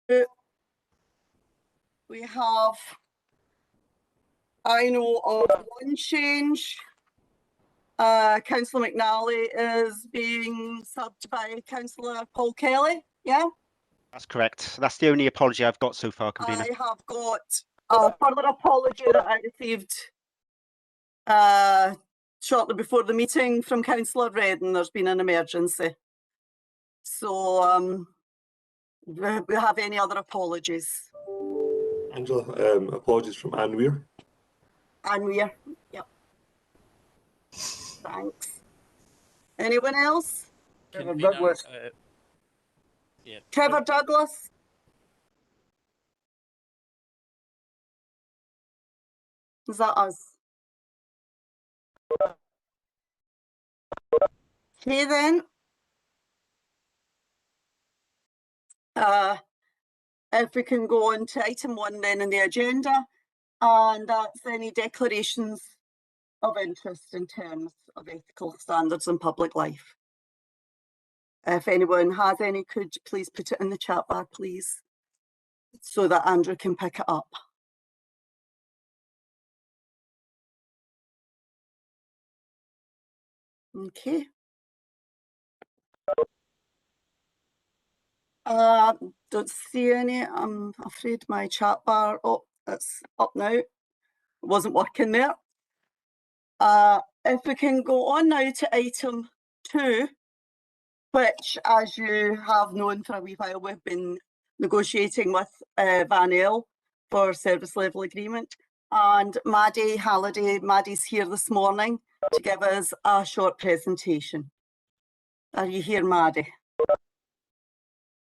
We have, I know of one change. Councillor McNally is being subbed by Councillor Paul Kelly. Yeah? That's correct. That's the only apology I've got so far, Convener. I have got a further apology that I received shortly before the meeting from Councillor Redden. There's been an emergency. So do we have any other apologies? Angela, apologies from Anne Weir. Anne Weir, yep. Thanks. Anyone else? Trevor Douglas. Yeah. Trevor Douglas. Is that us? Okay then. If we can go on to item 1 then in the agenda, and that's any declarations of interest in terms of ethical standards in public life. If anyone has any, could you please put it in the chat bar, please, so that Andrew can pick it up. Okay. Don't see any. I'm afraid my chat bar, oh, it's up now. It wasn't working there. If we can go on now to item 2, which, as you have known for a wee while, we've been negotiating with Van El for service level agreement. And Maddie Halliday, Maddie's here this morning to give us a short presentation. Are you here, Maddie?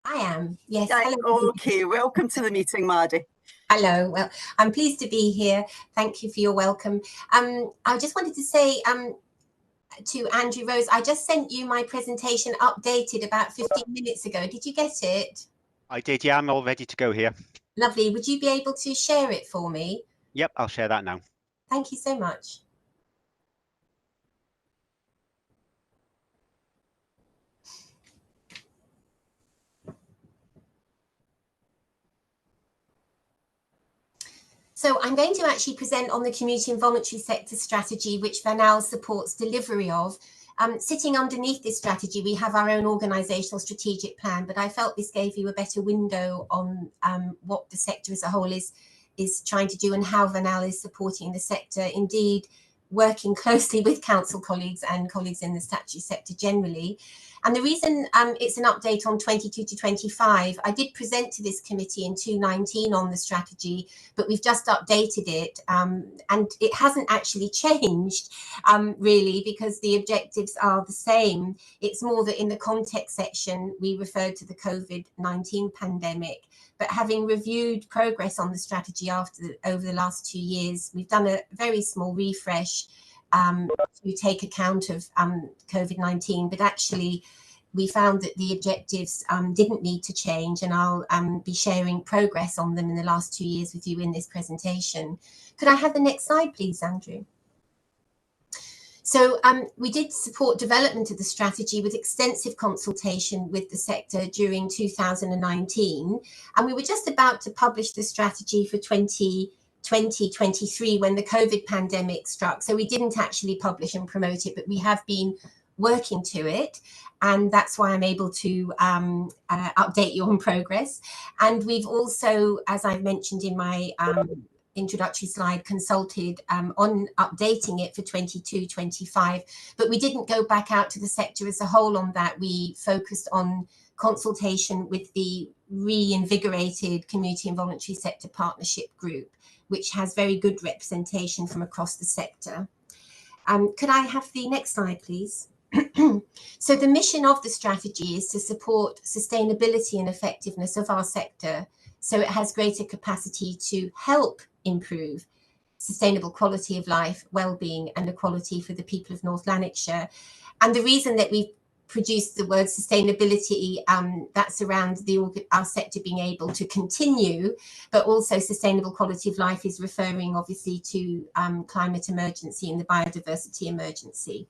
I am, yes. Hello. Okay, welcome to the meeting, Maddie. Hello, well, I'm pleased to be here. Thank you for your welcome. I just wanted to say to Andrew Rose, I just sent you my presentation updated about 15 minutes ago. Did you get it? I did, yeah, I'm all ready to go here. Lovely. Would you be able to share it for me? Yep, I'll share that now. Thank you so much. So I'm going to actually present on the community and voluntary sector strategy, which Van El supports delivery of. Sitting underneath this strategy, we have our own organisational strategic plan, but I felt this gave you a better window on what the sector as a whole is trying to do and how Van El is supporting the sector, indeed working closely with council colleagues and colleagues in the statutory sector generally. And the reason it's an update on 22 to 25, I did present to this committee in 2019 on the strategy, but we've just updated it and it hasn't actually changed really, because the objectives are the same. It's more that in the context section, we referred to the COVID-19 pandemic, but having reviewed progress on the strategy over the last 2 years, we've done a very small refresh to take account of COVID-19, but actually we found that the objectives didn't need to change, and I'll be sharing progress on them in the last 2 years with you in this presentation. Could I have the next slide, please, Andrew? So we did support development of the strategy with extensive consultation with the sector during 2019, and we were just about to publish the strategy for 2023 when the COVID pandemic struck. So we didn't actually publish and promote it, but we have been working to it, and that's why I'm able to update you on progress. And we've also, as I've mentioned in my introductory slide, consulted on updating it for 22-25, but we didn't go back out to the sector as a whole on that. We focused on consultation with the reinvigorated Community and Voluntary Sector Partnership Group, which has very good representation from across the sector. Could I have the next slide, please? So the mission of the strategy is to support sustainability and effectiveness of our sector so it has greater capacity to help improve sustainable quality of life, well-being and equality for the people of North Lanarkshire. And the reason that we've produced the word sustainability, that's around our sector being able to continue, but also sustainable quality of life is referring obviously to climate emergency and the biodiversity emergency.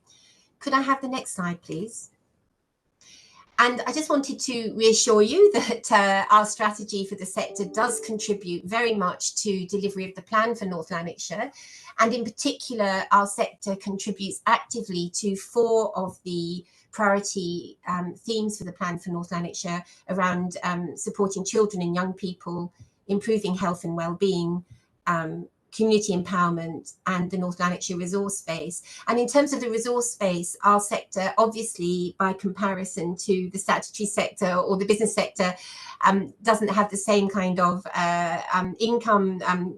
Could I have the next slide, please? And I just wanted to reassure you that our strategy for the sector does contribute very much to delivery of the plan for North Lanarkshire. And in particular, our sector contributes actively to 4 of the priority themes for the plan for North Lanarkshire around supporting children and young people, improving health and well-being, community empowerment, and the North Lanarkshire resource space. And in terms of the resource space, our sector, obviously by comparison to the statutory sector or the business sector, doesn't have the same kind of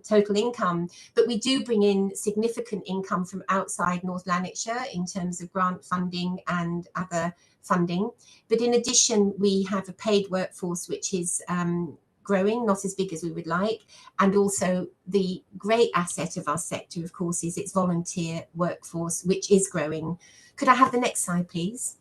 total income, but we do bring in significant income from outside North Lanarkshire in terms of grant funding and other funding. But in addition, we have a paid workforce which is growing, not as big as we would like. And also the great asset of our sector, of course, is its volunteer workforce, which is growing. Could I have the next slide, please?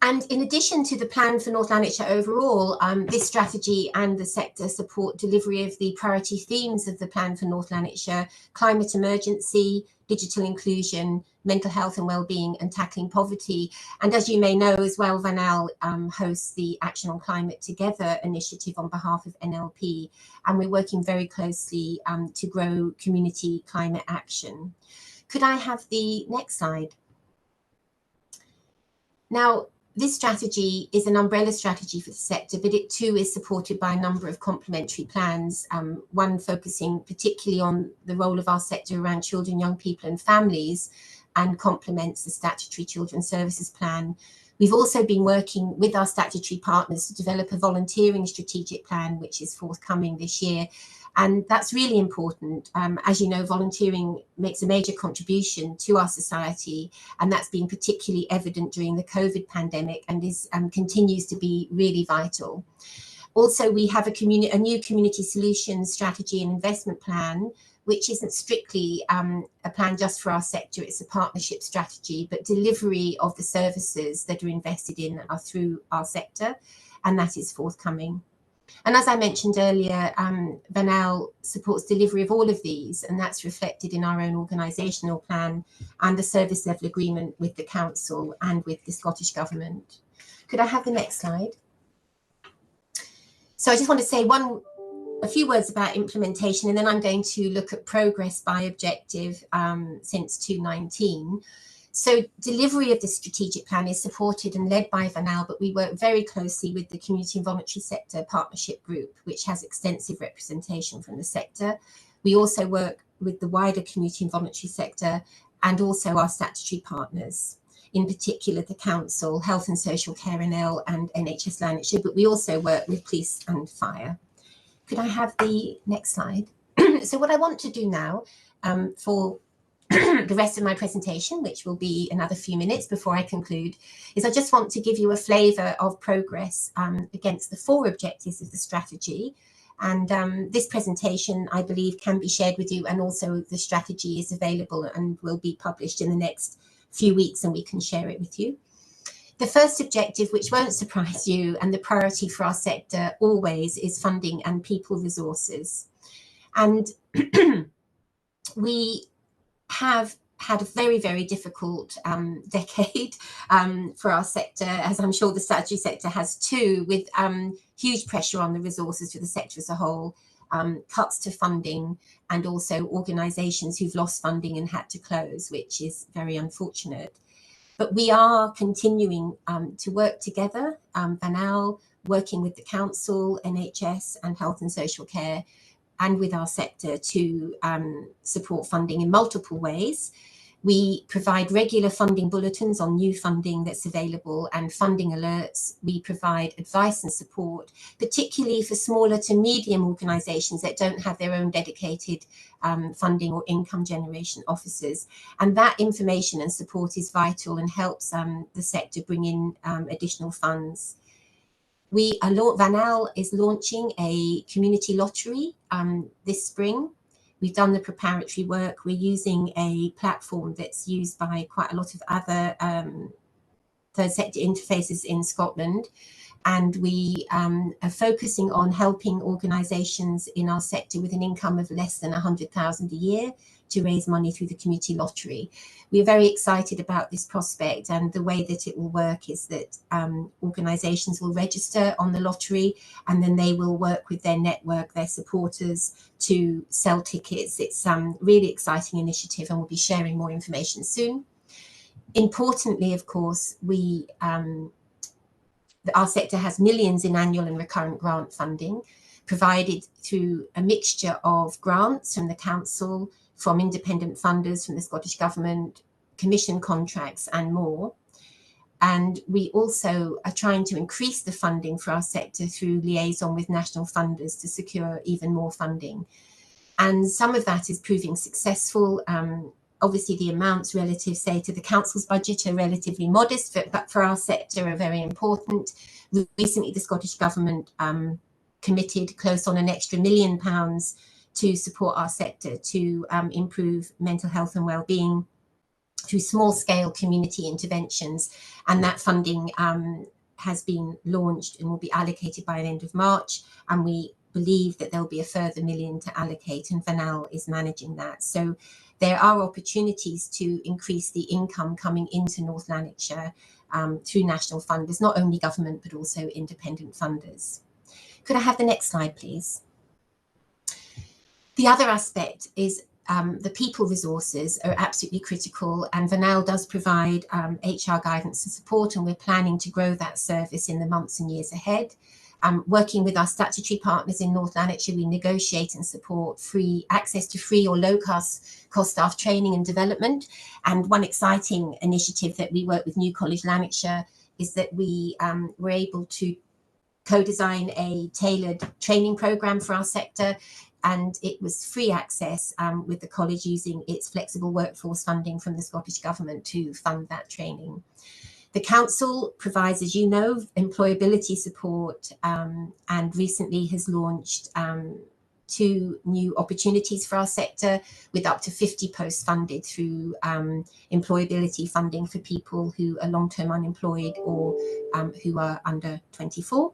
And in addition to the plan for North Lanarkshire overall, this strategy and the sector support delivery of the priority themes of the plan for North Lanarkshire: climate emergency, digital inclusion, mental health and well-being, and tackling poverty. And as you may know as well, VANAL hosts the Action on Climate Together initiative on behalf of NLP, and we're working very closely to grow community climate action. Could I have the next slide? Now, this strategy is an umbrella strategy for the sector, but it too is supported by a number of complementary plans, one focusing particularly on the role of our sector around children, young people and families, and complements the statutory children's services plan. We've also been working with our statutory partners to develop a volunteering strategic plan, which is forthcoming this year. And that's really important. As you know, volunteering makes a major contribution to our society, and that's been particularly evident during the COVID pandemic and is continues to be really vital. Also, we have a new community solutions strategy and investment plan, which isn't strictly a plan just for our sector. It's a partnership strategy, but delivery of the services that are invested in are through our sector, and that is forthcoming. And as I mentioned earlier, VANAL supports delivery of all of these, and that's reflected in our own organisational plan and the service level agreement with the Council and with the Scottish Government. Could I have the next slide? So I just want to say a few words about implementation, and then I'm going to look at progress by objective since 2019. So delivery of the strategic plan is supported and led by VANAL, but we work very closely with the Community and Voluntary Sector Partnership Group, which has extensive representation from the sector. We also work with the wider community and voluntary sector and also our statutory partners, in particular the Council, Health and Social Care NL and NHS Lanarkshire, but we also work with police and fire. Could I have the next slide? So what I want to do now for the rest of my presentation, which will be another few minutes before I conclude, is I just want to give you a flavour of progress against the 4 objectives of the strategy. And this presentation, I believe, can be shared with you, and also the strategy is available and will be published in the next few weeks, and we can share it with you. The first objective, which won't surprise you, and the priority for our sector always, is funding and people resources. And we have had a very, very difficult decade for our sector, as I'm sure the statutory sector has too, with huge pressure on the resources for the sector as a whole, cuts to funding, and also organisations who've lost funding and had to close, which is very unfortunate. But we are continuing to work together, VANAL, working with the Council, NHS and Health and Social Care, and with our sector to support funding in multiple ways. We provide regular funding bulletins on new funding that's available and funding alerts. We provide advice and support, particularly for smaller to medium organisations that don't have their own dedicated funding or income generation officers. And that information and support is vital and helps the sector bring in additional funds. VANAL is launching a community lottery this spring. We've done the preparatory work. We're using a platform that's used by quite a lot of other third sector interfaces in Scotland. and we are focusing on helping organisations in our sector with an income of less than 100,000 a year to raise money through the community lottery. We are very excited about this prospect, and the way that it will work is that organisations will register on the lottery, and then they will work with their network, their supporters, to sell tickets. It's a really exciting initiative, and we'll be sharing more information soon. Importantly, of course, our sector has millions in annual and recurrent grant funding provided through a mixture of grants from the council, from independent funders, from the Scottish Government, commission contracts and more. And we also are trying to increase the funding for our sector through liaison with national funders to secure even more funding. And some of that is proving successful. Obviously, the amounts relative, say, to the council's budget are relatively modest, but for our sector are very important. Recently, the Scottish Government committed close on an extra £1 million to support our sector to improve mental health and well-being through small-scale community interventions. And that funding has been launched and will be allocated by the end of March. And we believe that there'll be a further £1 million to allocate, and Vanal is managing that. So there are opportunities to increase the income coming into North Lanarkshire through national funders, not only government, but also independent funders. Could I have the next slide, please? The other aspect is the people resources are absolutely critical, and Vanal does provide HR guidance and support, and we're planning to grow that service in the months and years ahead. Working with our statutory partners in North Lanarkshire, we negotiate and support free access to free or low-cost staff training and development. And one exciting initiative that we work with New College Lanarkshire is that we were able to co-design a tailored training programme for our sector, and it was free access with the college using its flexible workforce funding from the Scottish Government to fund that training. The council provides, as you know, employability support, and recently has launched 2 new opportunities for our sector with up to 50 posts funded through employability funding for people who are long-term unemployed or who are under 24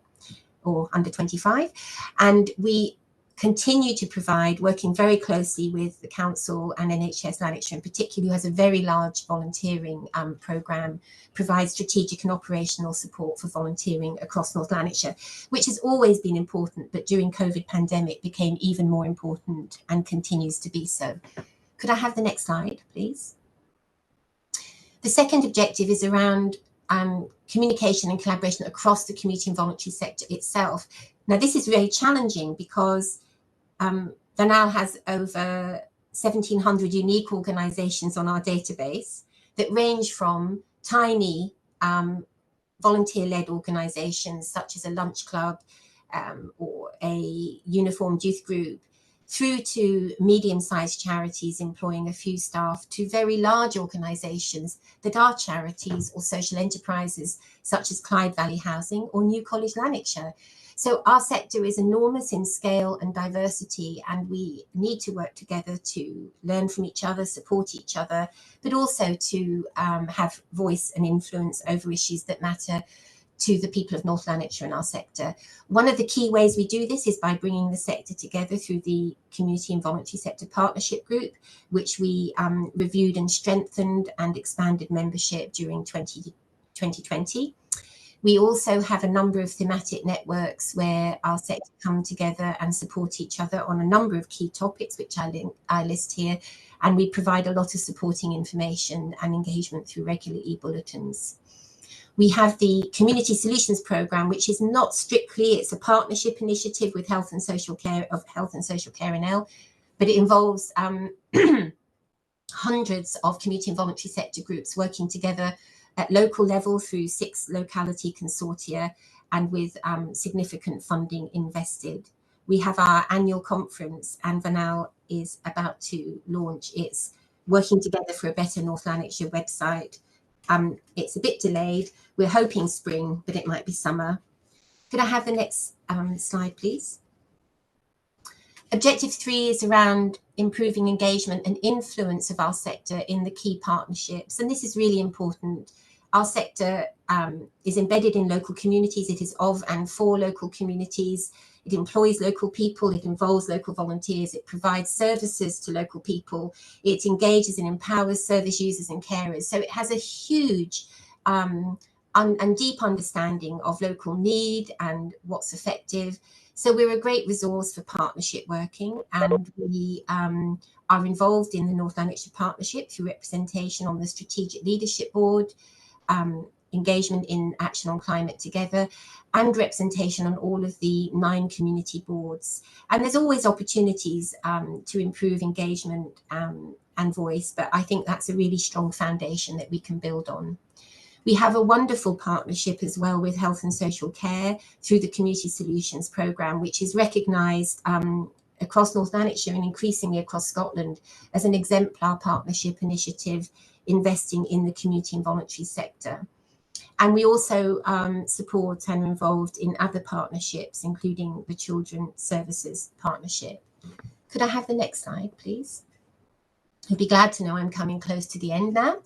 or under 25. And we continue to provide, working very closely with the council and NHS Lanarkshire in particular, who has a very large volunteering programme, provides strategic and operational support for volunteering across North Lanarkshire, which has always been important, but during COVID pandemic became even more important and continues to be so. Could I have the next slide, please? The second objective is around communication and collaboration across the community and voluntary sector itself. Now, this is very challenging because Vanal has over 1,700 unique organisations on our database that range from tiny volunteer-led organisations such as a lunch club or a uniformed youth group, through to medium-sized charities employing a few staff, to very large organisations that are charities or social enterprises such as Clyde Valley Housing or New College Lanarkshire. So our sector is enormous in scale and diversity, and we need to work together to learn from each other, support each other, but also to have voice and influence over issues that matter to the people of North Lanarkshire in our sector. One of the key ways we do this is by bringing the sector together through the Community and Voluntary Sector Partnership Group, which we reviewed and strengthened and expanded membership during 2020. We also have a number of thematic networks where our sector come together and support each other on a number of key topics, which I list here, and we provide a lot of supporting information and engagement through regular e-bulletins. We have the Community Solutions Programme, which is not strictly, it's a partnership initiative with Health and Social Care NL, but it involves hundreds of community and voluntary sector groups working together at local level through 6 locality consortia and with significant funding invested. We have our annual conference, and Vanal is about to launch its Working Together for a Better North Lanarkshire website. It's a bit delayed. We're hoping spring, but it might be summer. Could I have the next slide, please? Objective 3 is around improving engagement and influence of our sector in the key partnerships. And this is really important Our sector is embedded in local communities. It is of and for local communities. It employs local people. It involves local volunteers. It provides services to local people. It engages and empowers service users and carers. So it has a huge and deep understanding of local need and what's effective. So we're a great resource for partnership working, and we are involved in the North Lanarkshire Partnership through representation on the Strategic Leadership Board, engagement in Action on Climate Together, and representation on all of the 9 community boards. And there's always opportunities to improve engagement and voice, but I think that's a really strong foundation that we can build on. We have a wonderful partnership as well with Health and Social Care through the Community Solutions Programme, which is recognised across North Lanarkshire and increasingly across Scotland as an exemplar partnership initiative investing in the community and voluntary sector. And we also support and are involved in other partnerships, including the Children's Services Partnership. Could I have the next slide, please? You'll be glad to know I'm coming close to the end now.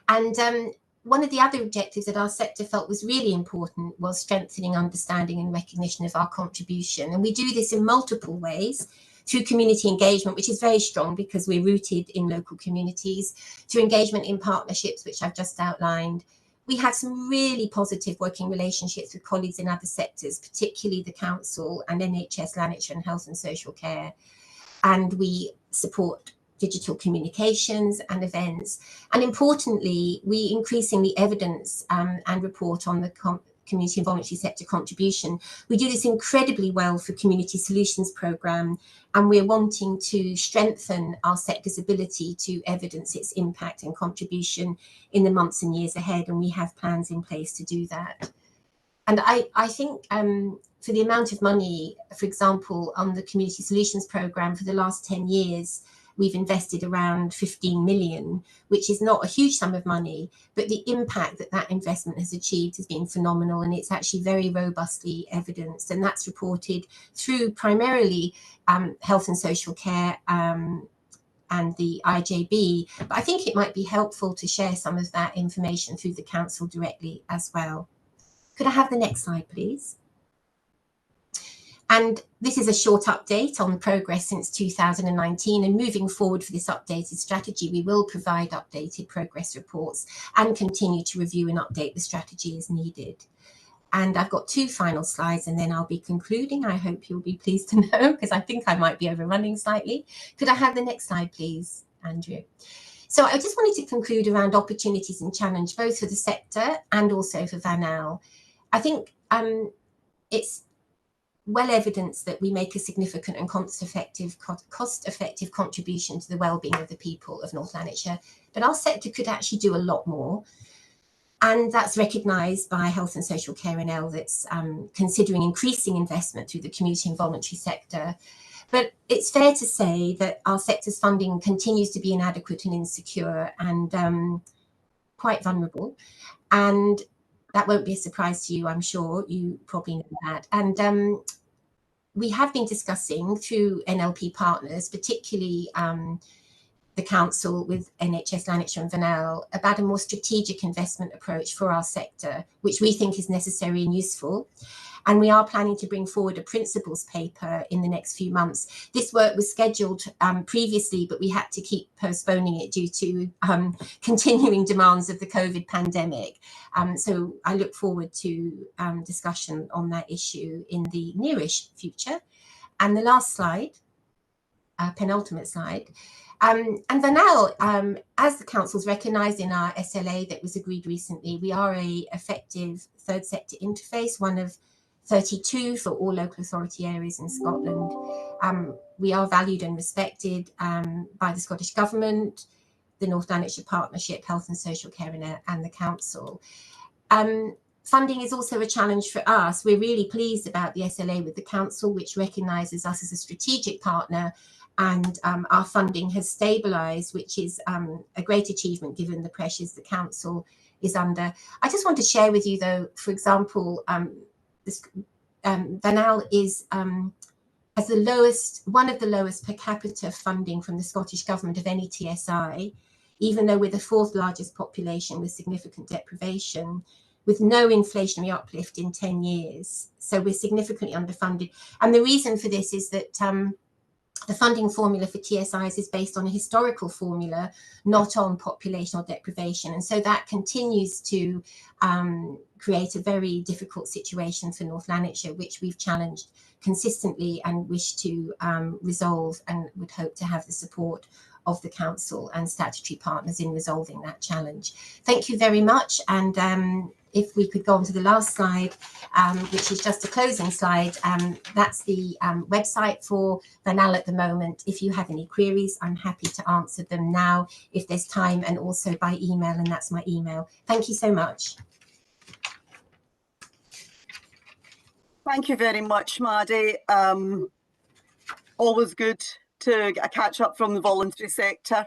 And one of the other objectives that our sector felt was really important was strengthening understanding and recognition of our contribution. And we do this in multiple ways, through community engagement, which is very strong because we're rooted in local communities, through engagement in partnerships, which I've just outlined. We have some really positive working relationships with colleagues in other sectors, particularly the Council and NHS Lanarkshire and Health and Social Care. And we support digital communications and events. And importantly, we increasingly evidence and report on the community and voluntary sector contribution. We do this incredibly well for Community Solutions Programme, and we're wanting to strengthen our sector's ability to evidence its impact and contribution in the months and years ahead, and we have plans in place to do that. And I think for the amount of money, for example, on the Community Solutions Programme for the last 10 years, we've invested around 15 million, which is not a huge sum of money, but the impact that that investment has achieved has been phenomenal, and it's actually very robustly evidenced, and that's reported through primarily Health and Social Care and the IJB. But I think it might be helpful to share some of that information through the Council directly as well. Could I have the next slide, please? And this is a short update on progress since 2019, and moving forward for this updated strategy, we will provide updated progress reports and continue to review and update the strategy as needed. And I've got 2 final slides and then I'll be concluding. I hope you'll be pleased to know, because I think I might be overrunning slightly. Could I have the next slide, please, Andrew? So I just wanted to conclude around opportunities and challenge, both for the sector and also for VANAL. I think it's well evidenced that we make a significant and cost-effective contribution to the well-being of the people of North Lanarkshire, but our sector could actually do a lot more. And that's recognised by Health and Social Care NL, that's considering increasing investment through the community and voluntary sector. But it's fair to say that our sector's funding continues to be inadequate and insecure and quite vulnerable. And that won't be a surprise to you, I'm sure. You probably know that. And we have been discussing through NLP partners, particularly the Council with NHS Lanarkshire and VANAL, about a more strategic investment approach for our sector, which we think is necessary and useful. And we are planning to bring forward a principles paper in the next few months. This work was scheduled previously, but we had to keep postponing it due to continuing demands of the COVID pandemic. So I look forward to discussion on that issue in the nearish future. And the last slide, penultimate slide. And VANAL, as the Council's recognised in our SLA that was agreed recently, we are an effective third sector interface, one of 32 for all local authority areas in Scotland. We are valued and respected by the Scottish Government, the North Lanarkshire Partnership, Health and Social Care and the Council. Funding is also a challenge for us. We're really pleased about the SLA with the Council, which recognises us as a strategic partner, and our funding has stabilised, which is a great achievement given the pressures the Council is under. I just want to share with you, though, for example, VANAL is has one of the lowest per capita funding from the Scottish Government of any TSI. even though we're the 4th largest population with significant deprivation, with no inflationary uplift in 10 years. So we're significantly underfunded. And the reason for this is that the funding formula for TSIs is based on a historical formula, not on populational deprivation. And so that continues to create a very difficult situation for North Lanarkshire, which we've challenged consistently and wish to resolve, and would hope to have the support of the council and statutory partners in resolving that challenge. Thank you very much. And if we could go on to the last slide, which is just a closing slide, that's the website for Vanal at the moment. If you have any queries, I'm happy to answer them now if there's time, and also by email, and that's my email. Thank you so much. Thank you very much, Maddie. Always good to get a catch up from the voluntary sector.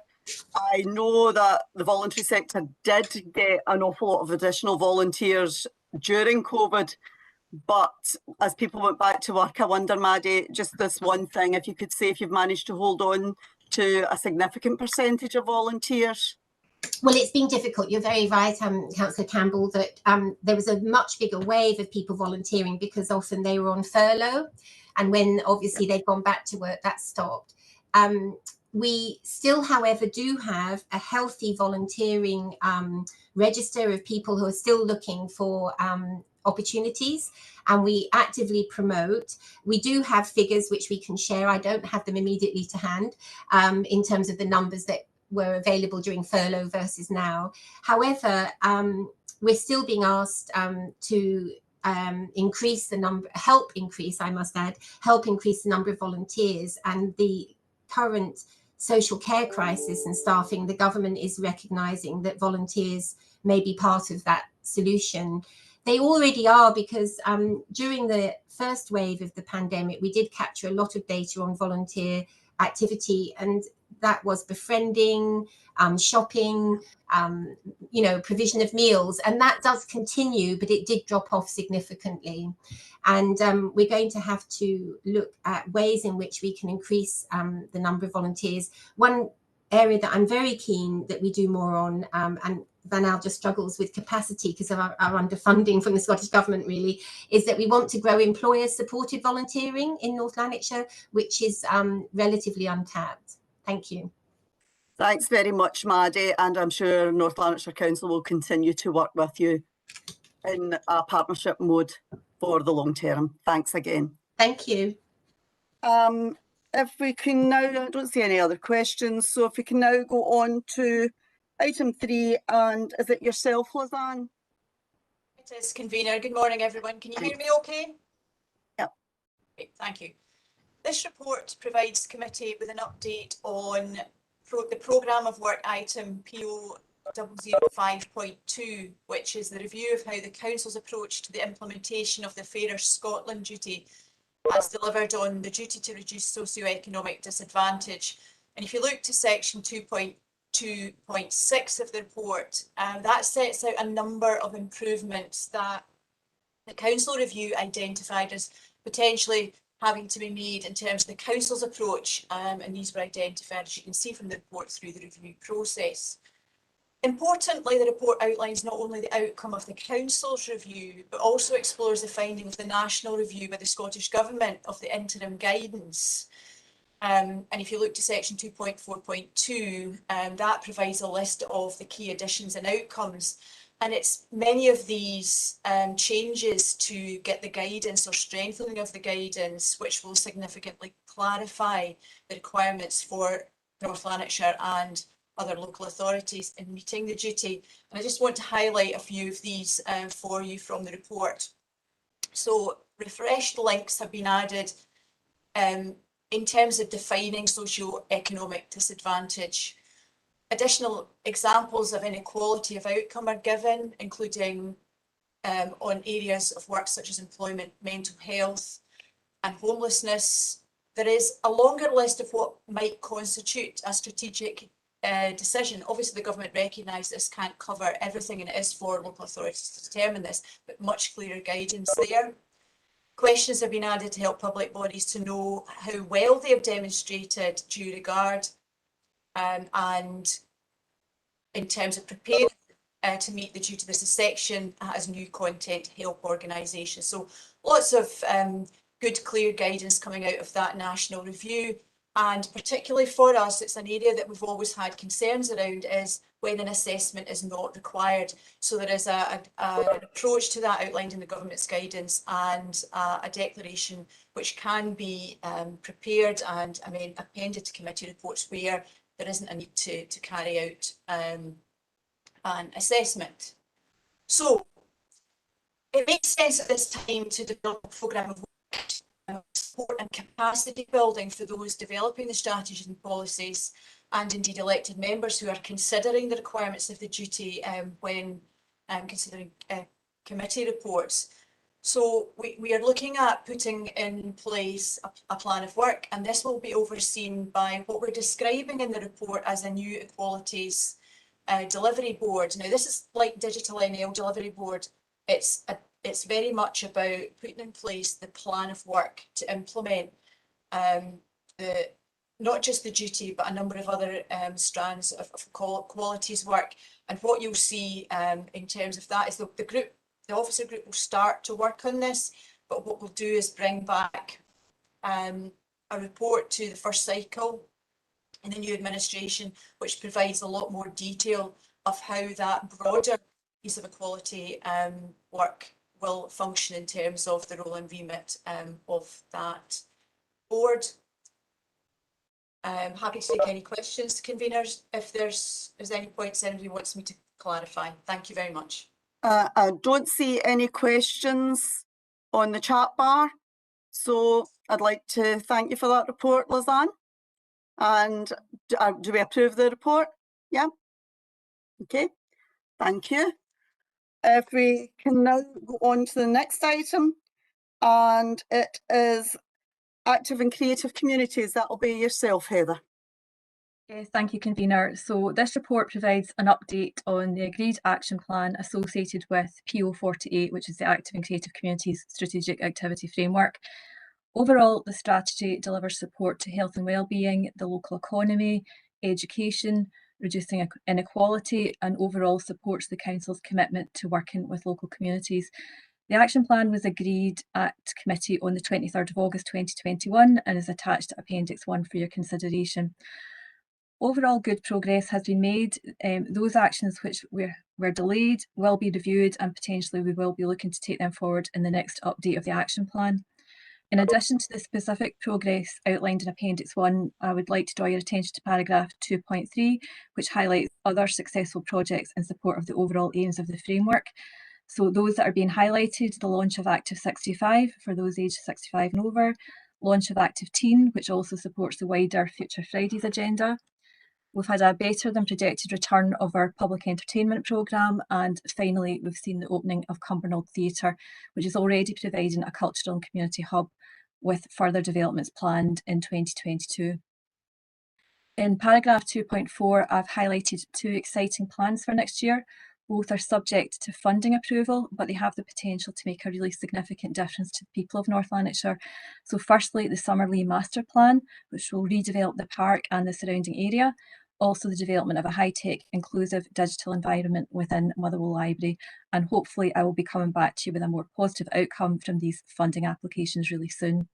I know that the voluntary sector did get an awful lot of additional volunteers during COVID, but as people went back to work, I wonder, Maddie, just this one thing, if you could say if you've managed to hold on to a significant percentage of volunteers. Well, it's been difficult. You're very right, Councillor Campbell, that there was a much bigger wave of people volunteering because often they were on furlough. And when obviously they've gone back to work, that stopped. We still, however, do have a healthy volunteering register of people who are still looking for opportunities, and we actively promote. We do have figures which we can share. I don't have them immediately to hand in terms of the numbers that were available during furlough versus now. However, we're still being asked to increase the number, help increase the number of volunteers, and the current social care crisis and staffing, the government is recognising that volunteers may be part of that solution. They already are, because during the first wave of the pandemic, we did capture a lot of data on volunteer activity, and that was befriending, shopping, provision of meals, and that does continue, but it did drop off significantly. And we're going to have to look at ways in which we can increase the number of volunteers. One area that I'm very keen that we do more on, and Vanal just struggles with capacity because of our underfunding from the Scottish Government, really, is that we want to grow employer-supported volunteering in North Lanarkshire, which is relatively untapped. Thank you. Thanks very much, Maddie, and I'm sure North Lanarkshire Council will continue to work with you in a partnership mode for the long term. Thanks again. Thank you. If we can now, I don't see any other questions, so if we can now go on to item 3, and is it yourself, Lizanne? It is, convener. Good morning, everyone. Can you hear me okay? Yep. Great, thank you. This report provides committee with an update on the programme of work item PO 005.2, which is the review of how the Council's approach to the implementation of the Fairer Scotland duty has delivered on the duty to reduce socio-economic disadvantage. And if you look to section 2.2.6 of the report, that sets out a number of improvements that the Council review identified as potentially having to be made in terms of the Council's approach, and these were identified, as you can see from the report, through the review process. Importantly, the report outlines not only the outcome of the Council's review, but also explores the finding of the national review by the Scottish Government of the interim guidance. And if you look to section 2.4.2, that provides a list of the key additions and outcomes. And it's many of these changes to get the guidance or strengthening of the guidance, which will significantly clarify the requirements for North Lanarkshire and other local authorities in meeting the duty. And I just want to highlight a few of these for you from the report. So refreshed links have been added in terms of defining socio-economic disadvantage. Additional examples of inequality of outcome are given, including on areas of work such as employment, mental health and homelessness. There is a longer list of what might constitute a strategic decision. Obviously, the government recognise this can't cover everything, and it is for local authorities to determine this, but much clearer guidance there. Questions have been added to help public bodies to know how well they have demonstrated due regard and in terms of preparing to meet the duty. There's a section that has new content help organisations. So lots of good, clear guidance coming out of that national review. And particularly for us, it's an area that we've always had concerns around, is when an assessment is not required. So there is an approach to that outlined in the government's guidance, and a declaration which can be prepared and appended to committee reports where there isn't a need to carry out an assessment. So it makes sense at this time to develop a programme of support and capacity building for those developing the strategies and policies, and indeed elected members who are considering the requirements of the duty when considering committee reports. So we are looking at putting in place a plan of work, and this will be overseen by what we're describing in the report as a new equalities delivery board. Now, this is like Digital NL Delivery Board. It's very much about putting in place the plan of work to implement not just the duty, but a number of other strands of qualities work. And what you'll see in terms of that is the officer group will start to work on this, but what we'll do is bring back a report to the first cycle in the new administration, which provides a lot more detail of how that broader piece of equality work will function in terms of the role and remit of that board. I'm happy to take any questions, conveners, if there's any points anybody wants me to clarify. Thank you very much. I don't see any questions on the chat bar, so I'd like to thank you for that report, Lizanne. And do we approve the report? Yeah. Okay, thank you. If we can now go on to the next item, and it is active and creative communities. That'll be yourself, Heather. Yes, thank you, convener. So this report provides an update on the agreed action plan associated with PO48, which is the Active and Creative Communities Strategic Activity Framework. Overall, the strategy delivers support to health and wellbeing, the local economy, education, reducing inequality, and overall supports the Council's commitment to working with local communities. The action plan was agreed at committee on the 23rd of August 2021 and is attached to Appendix 1 for your consideration. Overall, good progress has been made. Those actions which were delayed will be reviewed, and potentially we will be looking to take them forward in the next update of the action plan. In addition to the specific progress outlined in Appendix 1, I would like to draw your attention to paragraph 2.3, which highlights other successful projects in support of the overall aims of the framework. So those that are being highlighted: the launch of Active 65 for those aged 65 and over, launch of Active Teen, which also supports the wider Future Fridays agenda. We've had a better than projected return of our public entertainment programme, and finally we've seen the opening of Cumbernauld Theatre, which is already providing a cultural and community hub with further developments planned in 2022. In paragraph 2.4, I've highlighted two exciting plans for next year. Both are subject to funding approval, but they have the potential to make a really significant difference to the people of North Lanarkshire. So firstly, the Summerlee Master Plan, which will redevelop the park and the surrounding area. Also the development of a high-tech, inclusive digital environment within Motherwell Library. And hopefully I will be coming back to you with a more positive outcome from these funding applications really soon.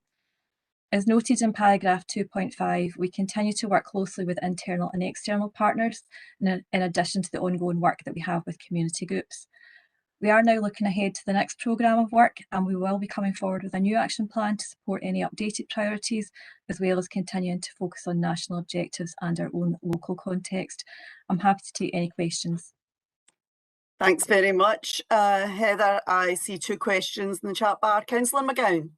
As noted in paragraph 2.5, we continue to work closely with internal and external partners, in addition to the ongoing work that we have with community groups. We are now looking ahead to the next programme of work, and we will be coming forward with a new action plan to support any updated priorities, as well as continuing to focus on national objectives and our own local context. I'm happy to take any questions. Thanks very much, Heather. I see two questions in the chat bar. Councillor McGowan.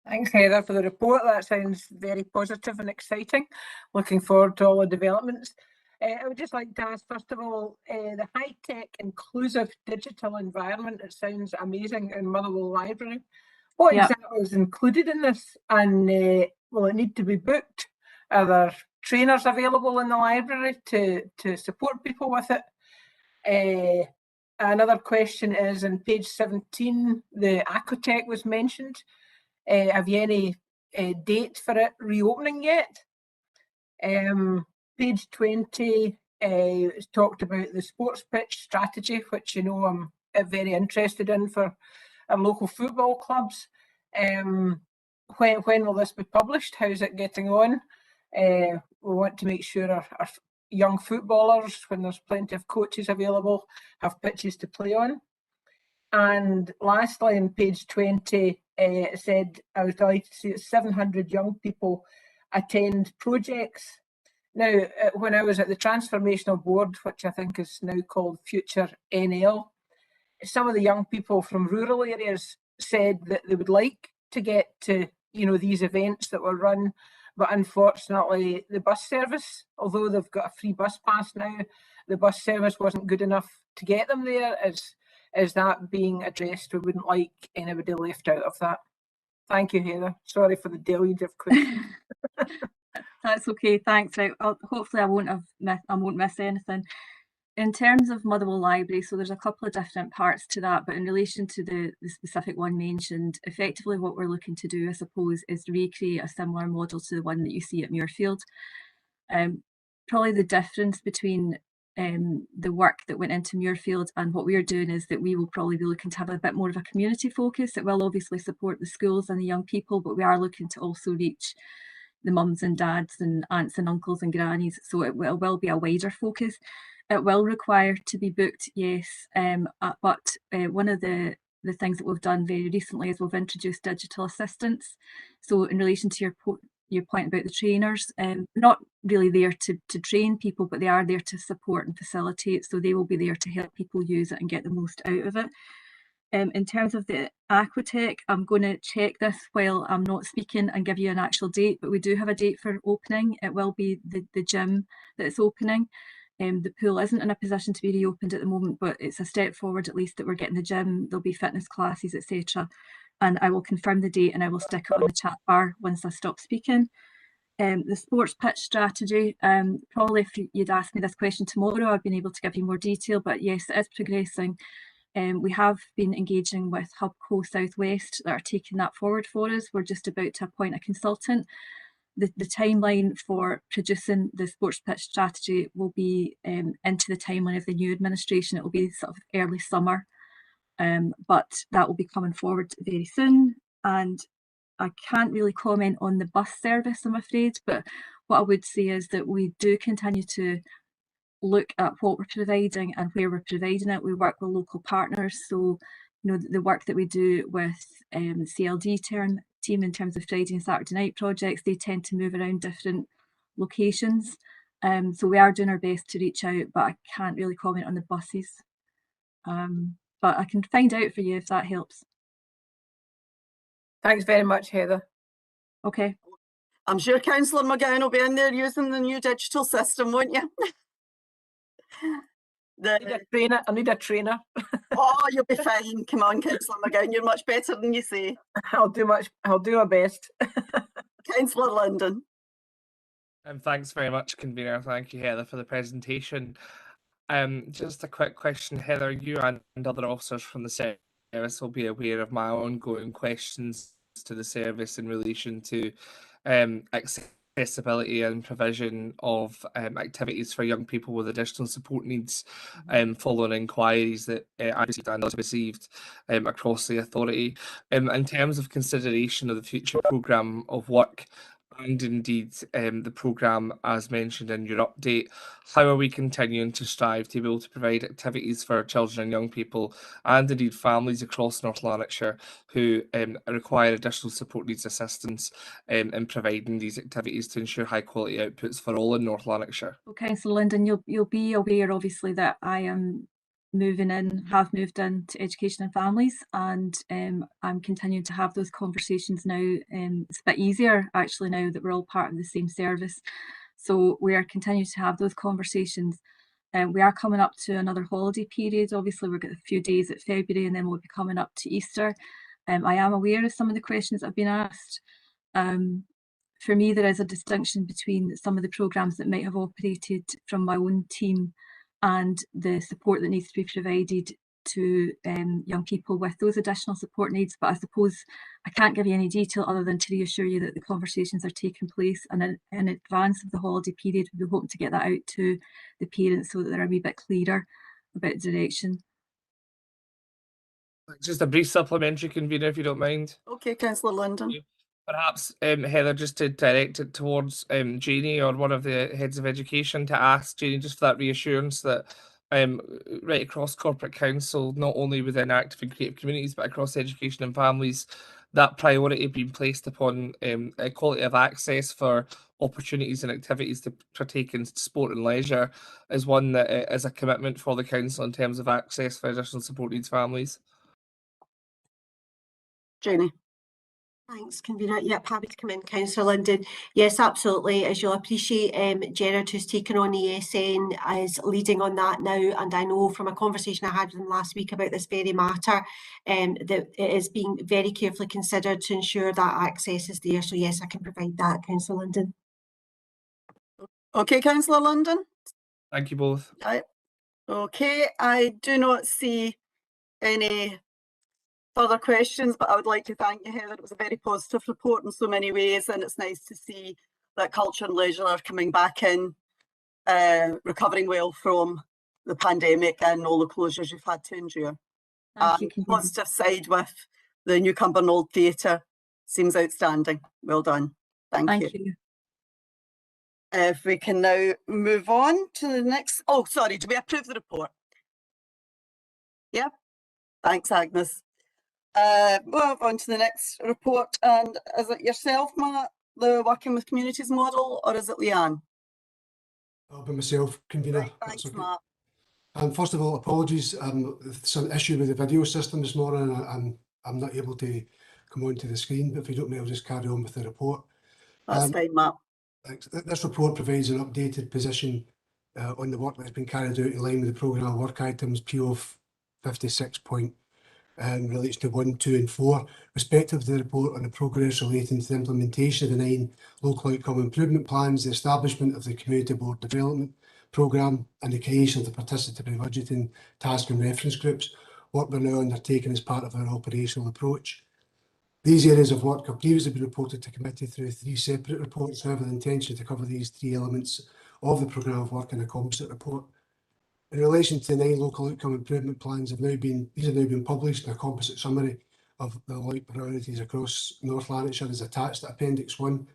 Thanks, Heather, for the report. That sounds very positive and exciting. Looking forward to all the developments. I would just like to ask, first of all, the high-tech inclusive digital environment, it sounds amazing, in Motherwell Library. What exactly is included in this, and will it need to be booked? Are there trainers available in the library to support people with it? Another question is, on page 17, the Aquatech was mentioned. Have you any date for it reopening yet? Page 20 is talked about the sports pitch strategy, which you know I'm very interested in for our local football clubs. When will this be published? How's it getting on? We want to make sure our young footballers, when there's plenty of coaches available, have pitches to play on. And lastly, on page 20, it said, I was delighted to see that 700 young people attend projects. Now, when I was at the Transformational Board, which I think is now called Future NL, some of the young people from rural areas said that they would like to get to, you know, these events that were run, but unfortunately the bus service, although they've got a free bus pass now, the bus service wasn't good enough to get them there. Is that being addressed? We wouldn't like anybody left out of that. Thank you, Heather. Sorry for the deluge of questions. That's okay, thanks. Right, hopefully I won't miss anything. In terms of Motherwell Library, so there's a couple of different parts to that, but in relation to the specific one mentioned, effectively what we're looking to do, I suppose, is recreate a similar model to the one that you see at Muirfield. Probably the difference between the work that went into Muirfield and what we're doing is that we will probably be looking to have a bit more of a community focus. It will obviously support the schools and the young people, but we are looking to also reach the mums and dads and aunts and uncles and grannies, so it will be a wider focus. It will require to be booked, yes, but one of the things that we've done very recently is we've introduced digital assistants. So in relation to your point about the trainers, not really there to train people, but they are there to support and facilitate, so they will be there to help people use it and get the most out of it. In terms of the Aquatech, I'm going to check this while I'm not speaking and give you an actual date, but we do have a date for opening. It will be the gym that's opening. The pool isn't in a position to be reopened at the moment, but it's a step forward at least that we're getting the gym. There'll be fitness classes, etc. And I will confirm the date and I will stick it on the chat bar once I stop speaking. The sports pitch strategy, probably if you'd asked me this question tomorrow, I've been able to give you more detail, but yes, it is progressing. We have been engaging with Hubco Southwest that are taking that forward for us. We're just about to appoint a consultant. The timeline for producing the sports pitch strategy will be into the timeline of the new administration. It will be sort of early summer, but that will be coming forward very soon. And I can't really comment on the bus service, I'm afraid, but what I would say is that we do continue to look at what we're providing and where we're providing it. We work with local partners, so you know the work that we do with CLD team in terms of Friday and Saturday night projects, they tend to move around different locations, so we are doing our best to reach out, but I can't really comment on the buses, but I can find out for you if that helps. Thanks very much, Heather. Okay. I'm sure Councillor McGowan will be in there using the new digital system, won't you? I need a trainer. Oh, you'll be fine. Come on, Councillor McGowan, you're much better than you say. I'll do my best. Councillor Linden. Thanks very much, convener. Thank you, Heather, for the presentation. Just a quick question, Heather. You and other officers from the service will be aware of my ongoing questions to the service in relation to accessibility and provision of activities for young people with additional support needs, following inquiries that I received and others received across the authority. In terms of consideration of the future programme of work, and indeed the programme as mentioned in your update, how are we continuing to strive to be able to provide activities for children and young people and indeed families across North Lanarkshire who require additional support needs assistance in providing these activities to ensure high quality outputs for all in North Lanarkshire? Well, Councillor Linden, you'll be aware obviously that I am have moved into education and families, and I'm continuing to have those conversations now. It's a bit easier actually now that we're all part of the same service, so we are continuing to have those conversations. We are coming up to another holiday period. Obviously we've got a few days at February and then we'll be coming up to Easter. I am aware of some of the questions that have been asked. For me, there is a distinction between some of the programmes that might have operated from my own team and the support that needs to be provided to young people with those additional support needs. But I suppose I can't give you any detail other than to reassure you that the conversations are taking place, and in advance of the holiday period we'll be hoping to get that out to the parents so that they're a wee bit clearer about direction. Just a brief supplementary, convener, if you don't mind. Okay, Councillor London. Perhaps, Heather, just to direct it towards Janie or one of the heads of education, to ask Janie just for that reassurance that right across corporate council, not only within active and creative communities, but across education and families, that priority being placed upon equality of access for opportunities and activities to partake in sport and leisure is one that is a commitment for the council in terms of access for additional support needs families. Janie. Thanks, convener. Yep, happy to come in, Councillor Linden. Yes, absolutely. As you'll appreciate, Gerard, who's taken on ESN, is leading on that now. And I know from a conversation I had with him last week about this very matter, that it is being very carefully considered to ensure that access is there. So yes, I can provide that, Councillor Linden. Okay, Councillor London. Thank you both. Okay, I do not see any further questions, but I would like to thank you, Heather. It was a very positive report in so many ways, and it's nice to see that culture and leisure are coming back in, recovering well from the pandemic and all the closures you've had to endure. Thank you. Positive side with the New Cumbernauld Theatre seems outstanding. Well done. Thank you. If we can now move on to the next. Oh, sorry, do we approve the report? Yeah. Thanks, Agnes. We'll move on to the next report. And is it yourself, Matt, the Working with Communities model, or is it Leanne? I'll be myself, convener. Right, thanks, okay. Matt. First of all, apologies. Some issue with the video system this morning. I'm not able to come onto the screen, but if you don't mind, I'll just carry on with the report. That's fine, Matt. Thanks. This report provides an updated position on the work that's been carried out in line with the programme work items PO 56 point relates to 1, 2 and 4, respective to the report on the progress relating to the implementation of the 9 local outcome improvement plans, the establishment of the community board development programme and the creation of the participatory budgeting task and reference groups, work we're now undertaking as part of our operational approach. These areas of work have previously been reported to committee through 3 separate reports. However, the intention is to cover these 3 elements of the programme of work in a composite report. In relation to the 9 local outcome improvement plans, these have now been published, and a composite summary of the like priorities across North Lanarkshire is attached to Appendix 1.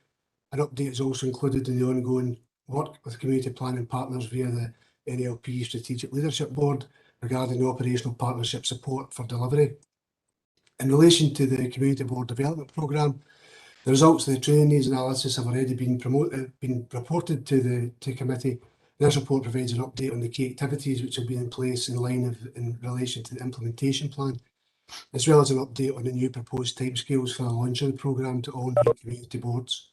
An update is also included in the ongoing work with community planning partners via the NLP Strategic Leadership Board regarding the operational partnership support for delivery. In relation to the Community Board Development Programme, the results of the training needs analysis have already been reported to committee. This report provides an update on the key activities which have been in place in relation to the implementation plan, as well as an update on the new proposed timescales for the launch of the programme to all new community boards.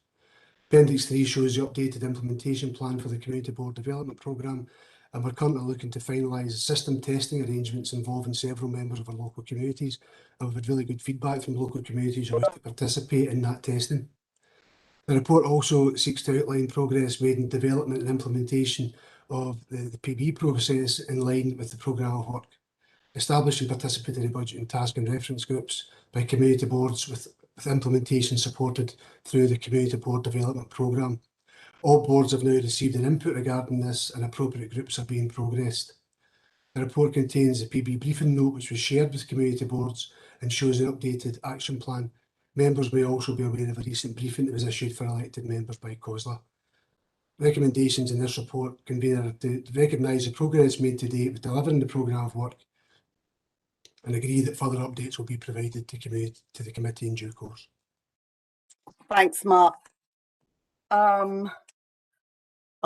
Appendix 3 shows the updated implementation plan for the Community Board Development Programme, and we're currently looking to finalise system testing arrangements involving several members of our local communities, and we've had really good feedback from local communities who wish to participate in that testing. The report also seeks to outline progress made in development and implementation of the PB process in line with the programme of work, establishing participatory budgeting task and reference groups by community boards with implementation supported through the Community Board Development Programme. All boards have now received an input regarding this, and appropriate groups are being progressed. The report contains a PB briefing note which was shared with community boards and shows an updated action plan. Members may also be aware of a recent briefing that was issued for elected members by COSLA. Recommendations in this report convener to recognise the progress made to date with delivering the programme of work and agree that further updates will be provided to the committee in due course. Thanks, Mark. I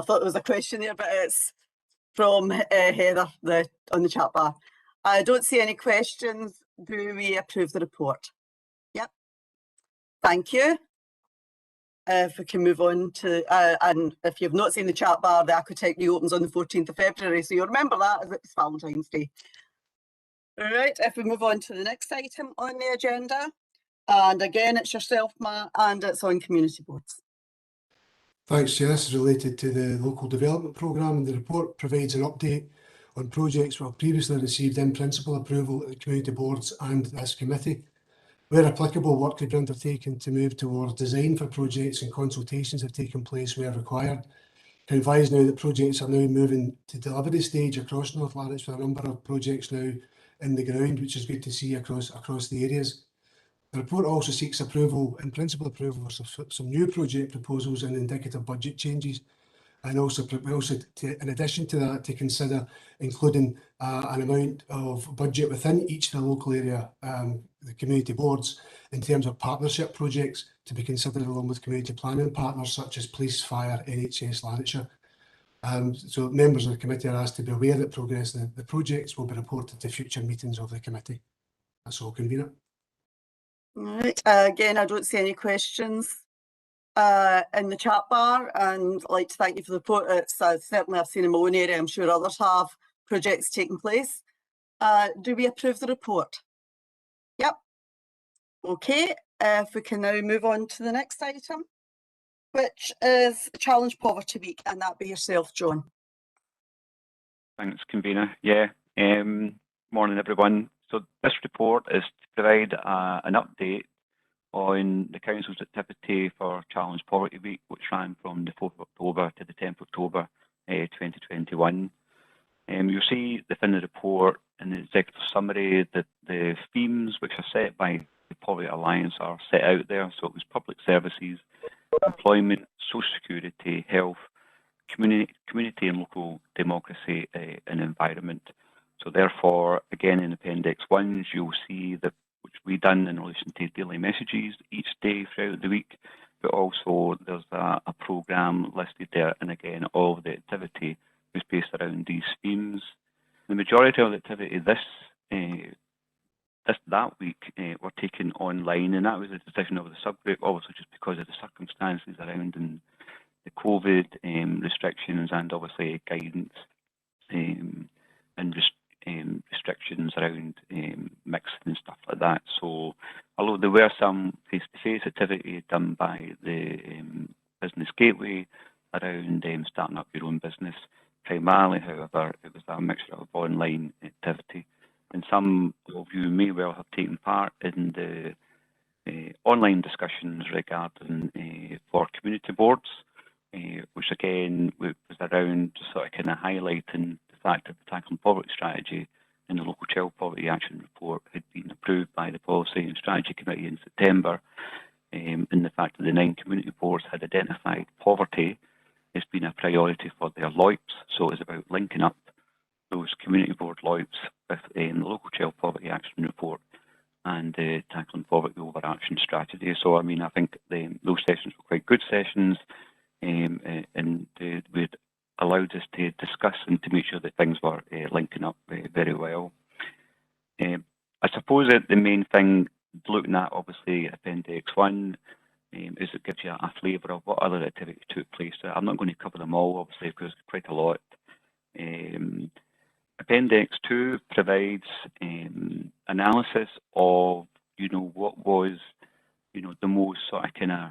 thought there was a question there, but it's from Heather on the chat bar. I don't see any questions. Do we approve the report? Yep. Thank you. If we can move on to, and if you've not seen the chat bar, the Aquatech reopens on the 14th of February, so you'll remember that as it's Valentine's Day. All right, if we move on to the next item on the agenda, and again, it's yourself, Matt, and it's on community boards. Thanks, Chair. This is related to the local development programme, and the report provides an update on projects which have previously received in-principle approval at the community boards and this committee. Where applicable, work could be undertaken to move towards design for projects, and consultations have taken place where required. Can advise now that projects are now moving to delivery stage across North Lanarkshire, with a number of projects now in the ground, which is good to see across the areas. The report also seeks approval, in principle approval, for some new project proposals and indicative budget changes, and also in addition to that, to consider including an amount of budget within each of the local area, the community boards, in terms of partnership projects to be considered along with community planning partners such as police, fire, NHS Lanarkshire. So members of the committee are asked to be aware that progress in the projects will be reported to future meetings of the committee. That's all, convener. All right. Again, I don't see any questions in the chat bar, and I'd like to thank you for the report. It's certainly I've seen in my own area. I'm sure others have projects taking place. Do we approve the report? Yep. Okay. If we can now move on to the next item, which is Challenge Poverty Week, and that be yourself, John. Thanks, convener. Yeah. Morning, everyone. So this report is to provide an update on the Council's activity for Challenge Poverty Week, which ran from the 4th of October to the 10th of October 2021. You'll see within the report in the executive summary that the themes which are set by the Poverty Alliance are set out there. So it was public services, employment, social security, health, community and local democracy, and environment. So therefore, again, in Appendix 1, you'll see that which we done in relation to daily messages each day throughout the week, but also there's a programme listed there, and again, all of the activity was based around these themes. The majority of the activity that week were taken online, and that was a decision of the subgroup, obviously just because of the circumstances around the COVID restrictions, and obviously guidance and restrictions around mixing and stuff like that. So although there were some face-to-face activity done by the Business Gateway around starting up your own business, primarily, however, it was a mixture of online activity. And some of you may well have taken part in the online discussions regarding for community boards, which again was around sort of kind of highlighting the fact that the Tackling Poverty Strategy and the Local Child Poverty Action Report had been approved by the Policy and Strategy Committee in September, and the fact that the 9 community boards had identified poverty as being a priority for their LOIPs. So it's about linking up those community board LOIPs with the Local Child Poverty Action Report and the Tackling Poverty Overaction Strategy. So I mean, I think those sessions were quite good sessions, and they allowed us to discuss and to make sure that things were linking up very well. I suppose that the main thing looking at, obviously, Appendix 1 is it gives you a flavour of what other activities took place. I'm not going to cover them all, obviously, because it's quite a lot. Appendix 2 provides analysis of, what was, the most sort of kind of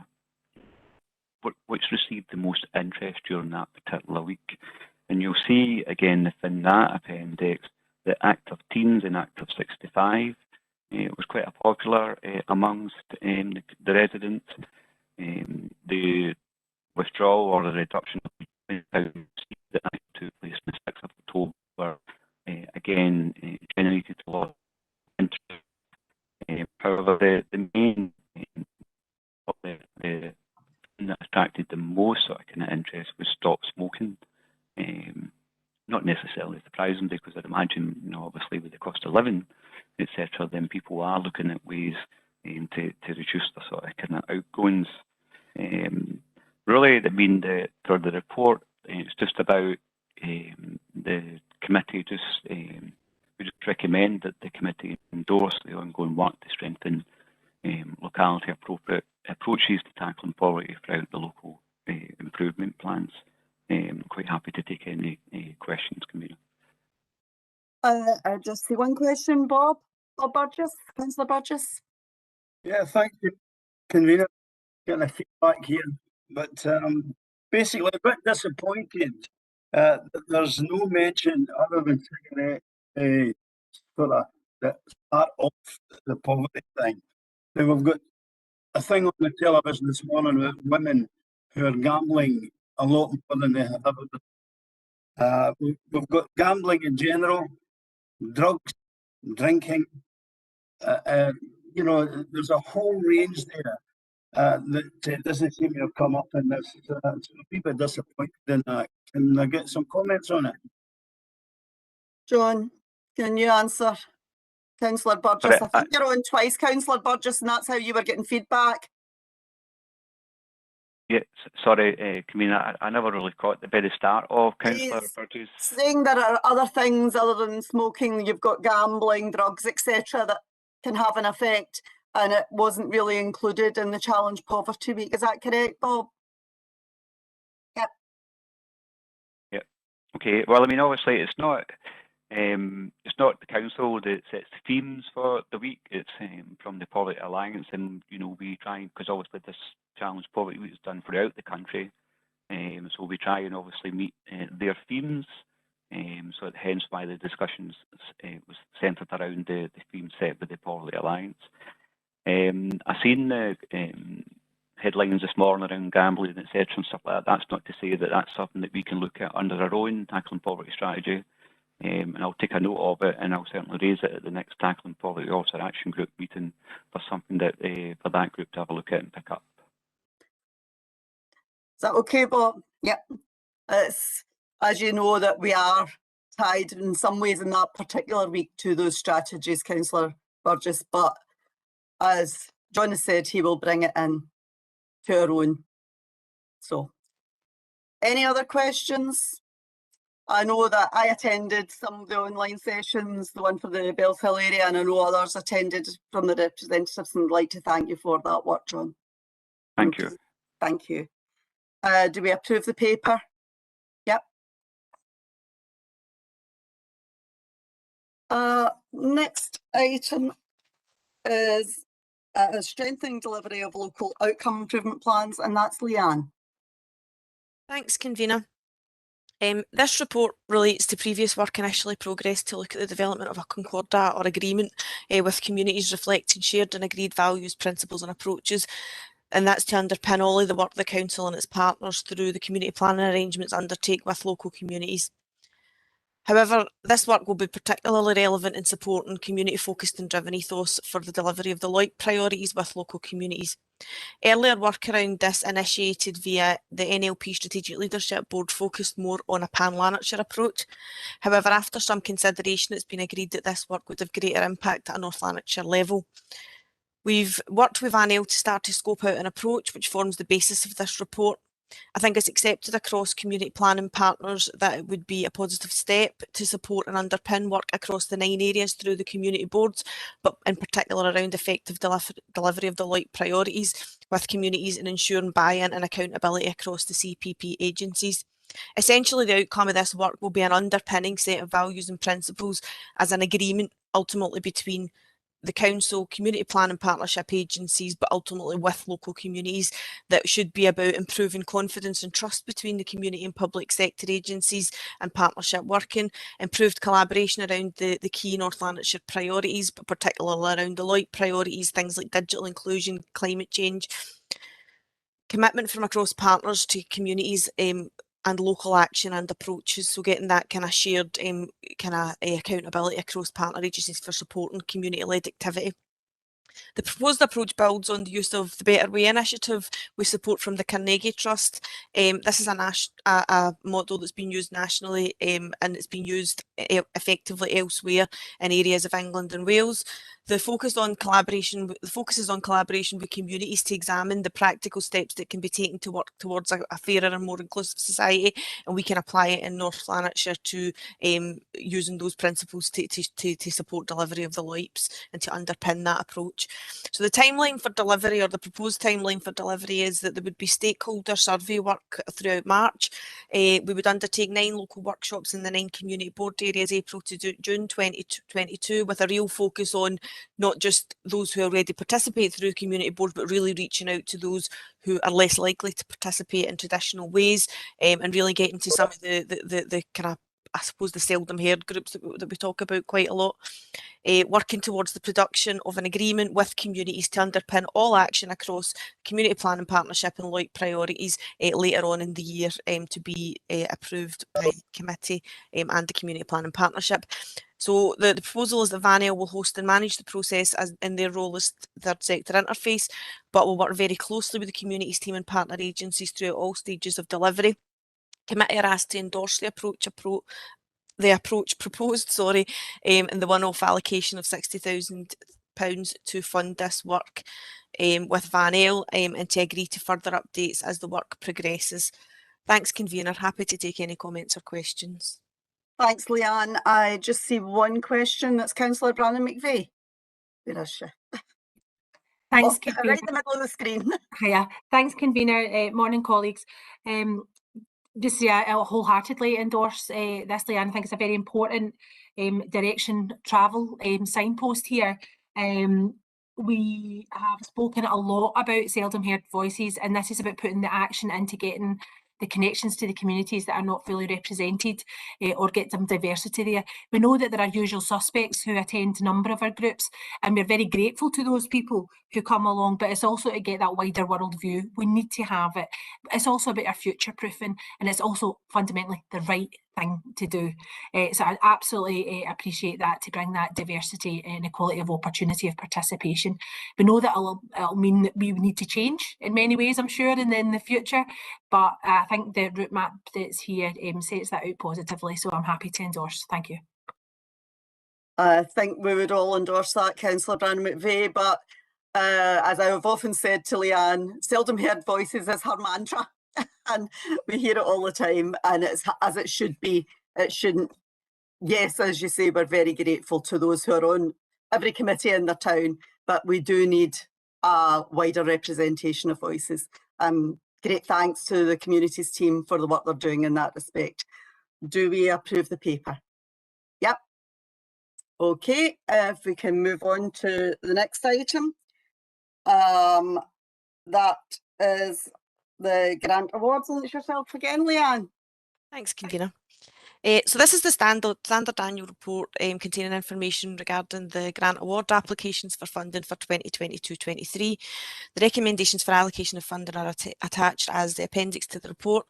which received the most interest during that particular week. And you'll see again within that appendix that active teens and active 65 was quite a popular amongst the residents. The withdrawal or the reduction of £20 that took place on the 6th of October again generated a lot of interest. However, the main that attracted the most sort of kind of interest was stop smoking. Not necessarily surprising, because I'd imagine, obviously with the cost of living, etc., then people are looking at ways to reduce the sort of kind of outgoings. Really, for the report, it's just about the committee we just recommend that the committee endorse the ongoing work to strengthen locality appropriate approaches to tackling poverty throughout the local improvement plans. I'm quite happy to take any questions, Camilla. I just see one question, Bob. Bob Burgess, Councillor Burgess. Yeah, thank you, convener. Getting a feedback here, but basically a bit disappointed There's no mention other than cigarette sort of that part of the poverty thing. Now we've got a thing on the television this morning with women who are gambling a lot more than they have ever. We've got gambling in general, drugs, drinking. You know, there's a whole range there that doesn't seem to have come up in this. So I'm a wee bit disappointed in that. Can I get some comments on it? John, can you answer? Councillor Burgess, I think you're on twice, Councillor Burgess, and that's how you were getting feedback. Yeah, sorry, Convener, I never really caught the very start of Councillor Burgess. Saying there are other things other than smoking, you've got gambling, drugs, etc. that can have an effect, and it wasn't really included in the Challenge Poverty Week. Is that correct, Bob? Yep. Yeah. Okay. Well, I mean, obviously, it's not the council that sets the themes for the week. It's from the Poverty Alliance, and you know, we try, because obviously this Challenge Poverty Week is done throughout the country, so we try and obviously meet their themes. So hence why the discussions was centred around the theme set with the Poverty Alliance. I've seen the headlines this morning around gambling, etc. and stuff like that. That's not to say that that's something that we can look at under our own tackling poverty strategy. And I'll take a note of it, and I'll certainly raise it at the next Tackling Poverty Officer Action Group meeting for something that for that group to have a look at and pick up. Is that okay, Bob? Yep. It's, as you know, that we are tied in some ways in that particular week to those strategies, Councillor Burgess, but as John has said, he will bring it in to our own. So, any other questions? I know that I attended some of the online sessions, the one for the Bells Hill area, and I know others attended from the representatives, and I'd like to thank you for that work, John. Thank you. Thank you. Do we approve the paper? Yep. Next item is strengthening delivery of local outcome improvement plans, and that's Leanne. Thanks, Convener. This report relates to previous work initially progressed to look at the development of a concordat or agreement with communities reflecting shared and agreed values, principles and approaches, and that's to underpin all of the work the Council and its partners through the community planning arrangements undertake with local communities. However, this work will be particularly relevant in supporting community-focused and driven ethos for the delivery of the LOIC priorities with local communities. Earlier work around this initiated via the NLP Strategic Leadership Board focused more on a pan-Lanarkshire approach. However, after some consideration, it's been agreed that this work would have greater impact at a North Lanarkshire level. We've worked with Vanel to start to scope out an approach which forms the basis of this report. I think it's accepted across community planning partners that it would be a positive step to support and underpin work across the 9 areas through the community boards, but in particular around effective delivery of the LOIC priorities with communities and ensuring buy-in and accountability across the CPP agencies. Essentially, the outcome of this work will be an underpinning set of values and principles as an agreement ultimately between the council, community planning partnership agencies, but ultimately with local communities, that should be about improving confidence and trust between the community and public sector agencies and partnership working, improved collaboration around the key North Lanarkshire priorities, but particularly around the LOIC priorities, things like digital inclusion, climate change, commitment from across partners to communities and local action and approaches, so getting that kind of shared accountability across partner agencies for supporting community-led activity. The proposed approach builds on the use of the Better Way initiative with support from the Carnegie Trust. This is a model that's been used nationally and it's been used effectively elsewhere in areas of England and Wales. The focus is on collaboration with communities to examine the practical steps that can be taken to work towards a fairer and more inclusive society, and we can apply it in North Lanarkshire to using those principles to support delivery of the LOIPs and to underpin that approach. So the timeline for delivery, or the proposed timeline for delivery, is that there would be stakeholder survey work throughout March. We would undertake 9 local workshops in the 9 community board areas April to June 2022 with a real focus on not just those who already participate through community boards, but really reaching out to those who are less likely to participate in traditional ways, and really getting to some of the kind of, I suppose, the seldom heard groups that we talk about quite a lot. Working towards the production of an agreement with communities to underpin all action across community planning partnership and LOIC priorities later on in the year, to be approved by the committee and the community planning partnership. So the proposal is that VANEL will host and manage the process as in their role as third sector interface, but will work very closely with the communities team and partner agencies throughout all stages of delivery. Committee are asked to endorse the approach proposed, and the one-off allocation of £60,000 to fund this work with VANEL, and to agree to further updates as the work progresses. Thanks, convener. Happy to take any comments or questions. Thanks, Leanne. I just see one question. That's Councillor Brandon McVeigh. Where is she? Thanks, right in the middle of the screen. Hiya. Thanks, convener. Morning, colleagues. Just I'll wholeheartedly endorse this, Leanne. I think it's a very important direction travel signpost here. We have spoken a lot about seldom heard voices, and this is about putting the action into getting the connections to the communities that are not fully represented, or get some diversity there. We know that there are usual suspects who attend a number of our groups, and we're very grateful to those people who come along, but it's also to get that wider world view. We need to have it. It's also about our future proofing, and it's also fundamentally the right thing to do. So I absolutely appreciate that, to bring that diversity and equality of opportunity of participation. We know that it'll mean that we need to change in many ways, I'm sure, in the future, but I think the route map that's here sets that out positively, so I'm happy to endorse. Thank you. I think we would all endorse that, Councillor Brandon McVeigh, but as I have often said to Leanne, seldom heard voices is her mantra. And we hear it all the time, and it's as it should be. It shouldn't. Yes, as you say, we're very grateful to those who are on every committee in their town, but we do need a wider representation of voices. Great thanks to the communities team for the work they're doing in that respect. Do we approve the paper? Yep. Okay, if we can move on to the next item. That is the grant awards, and it's yourself again, Leanne. Thanks, convener. So this is the standard annual report containing information regarding the grant award applications for funding for 2022-23. The recommendations for allocation of funding are attached as the appendix to the report.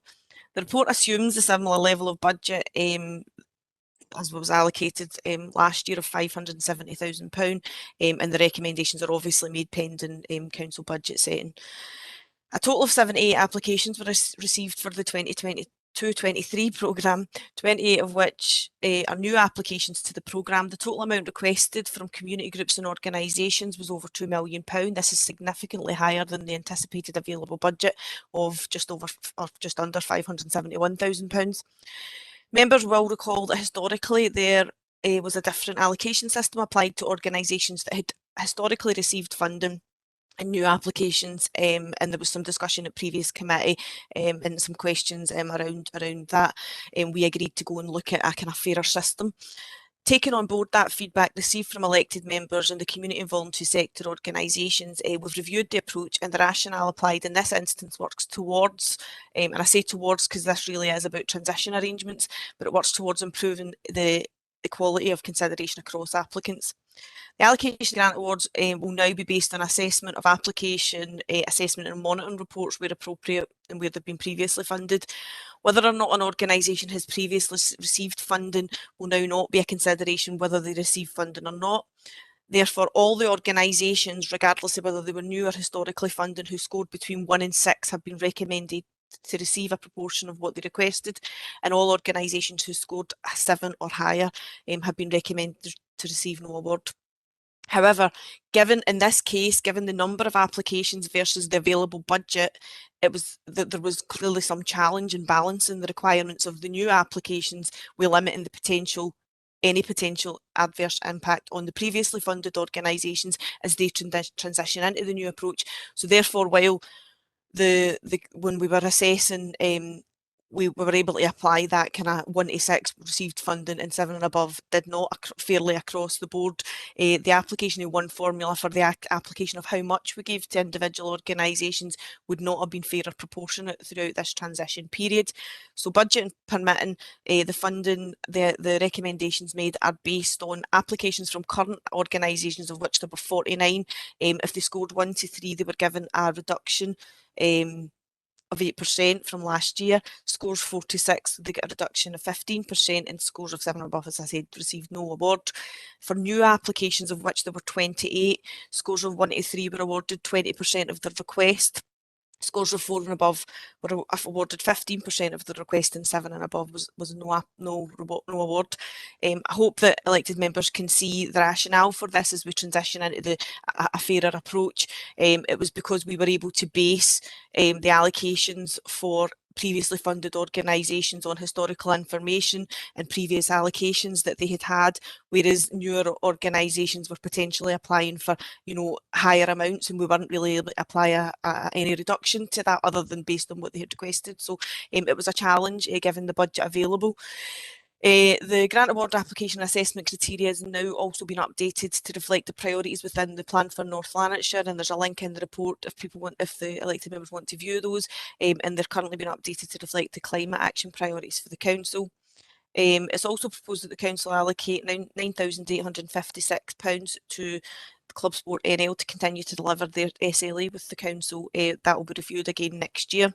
The report assumes a similar level of budget as was allocated last year of £570,000, and the recommendations are obviously made pending council budget setting. A total of 78 applications were received for the 2022-23 programme, 28 of which are new applications to the programme. The total amount requested from community groups and organisations was over £2 million. This is significantly higher than the anticipated available budget of just under £571,000. Members will recall that historically there was a different allocation system applied to organisations that had historically received funding and new applications, and there was some discussion at previous committee and some questions around that, and we agreed to go and look at a kind of fairer system. Taking on board that feedback received from elected members and the community and voluntary sector organisations, we've reviewed the approach, and the rationale applied in this instance works towards, and I say towards because this really is about transition arrangements, but it works towards improving the equality of consideration across applicants. The allocation grant awards will now be based on assessment of application, assessment and monitoring reports where appropriate and where they've been previously funded. Whether or not an organisation has previously received funding will now not be a consideration whether they receive funding or not. Therefore, all the organisations, regardless of whether they were new or historically funded, who scored between 1 and 6 have been recommended to receive a proportion of what they requested, and all organisations who scored a 7 or higher have been recommended to receive no award. However, in this case, given the number of applications versus the available budget, it was that there was clearly some challenge in balancing the requirements of the new applications with limiting any potential adverse impact on the previously funded organisations as they transition into the new approach. So therefore, while when we were assessing we were able to apply that kind of 1 to 6 received funding and 7 and above did not fairly across the board. The application of one formula for the application of how much we gave to individual organisations would not have been fair or proportionate throughout this transition period. So budget permitting, the funding, the recommendations made are based on applications from current organisations, of which there were 49. If they scored 1 to 3, they were given a reduction of 8% from last year. Scores 4 to 6, they get a reduction of 15%, and scores of 7 and above, as I said, received no award. For new applications, of which there were 28, scores of 1 to 3 were awarded 20% of the request. Scores of 4 and above were awarded 15% of the request, and 7 and above was no award. I hope that elected members can see the rationale for this as we transition into a fairer approach. It was because we were able to base the allocations for previously funded organisations on historical information and previous allocations that they had, whereas newer organisations were potentially applying for, you know, higher amounts, and we weren't really able to apply any reduction to that other than based on what they had requested. So it was a challenge given the budget available. The grant award application assessment criteria has now also been updated to reflect the priorities within the plan for North Lanarkshire, and there's a link in the report if the elected members want to view those, and they're currently being updated to reflect the climate action priorities for the council. It's also proposed that the council allocate £9,856 to Club Sport NL to continue to deliver their SLA with the council. That will be reviewed again next year.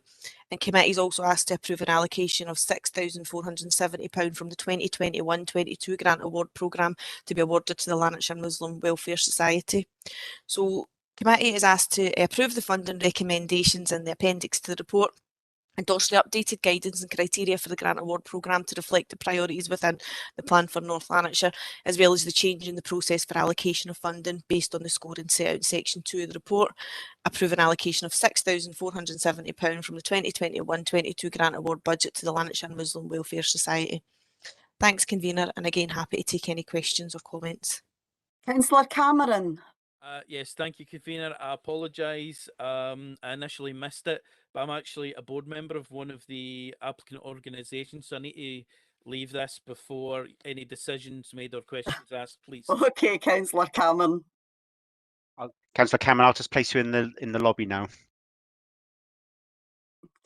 And committees also asked to approve an allocation of £6,470 from the 2021-22 grant award programme to be awarded to the Lanarkshire Muslim Welfare Society. So committee is asked to approve the funding recommendations in the appendix to the report, endorse the updated guidance and criteria for the grant award programme to reflect the priorities within the plan for North Lanarkshire, as well as the change in the process for allocation of funding based on the scoring set out in section 2 of the report. Approve an allocation of £6,470 from the 2021-22 grant award budget to the Lanarkshire Muslim Welfare Society. Thanks, convener, and again happy to take any questions or comments. Councillor Cameron. Yes, thank you, convener. I apologise. I initially missed it, but I'm actually a board member of one of the applicant organisations, so I need to leave this before any decisions made or questions asked, please. Okay, Councillor Cameron. Councillor Cameron, I'll just place you in the lobby now.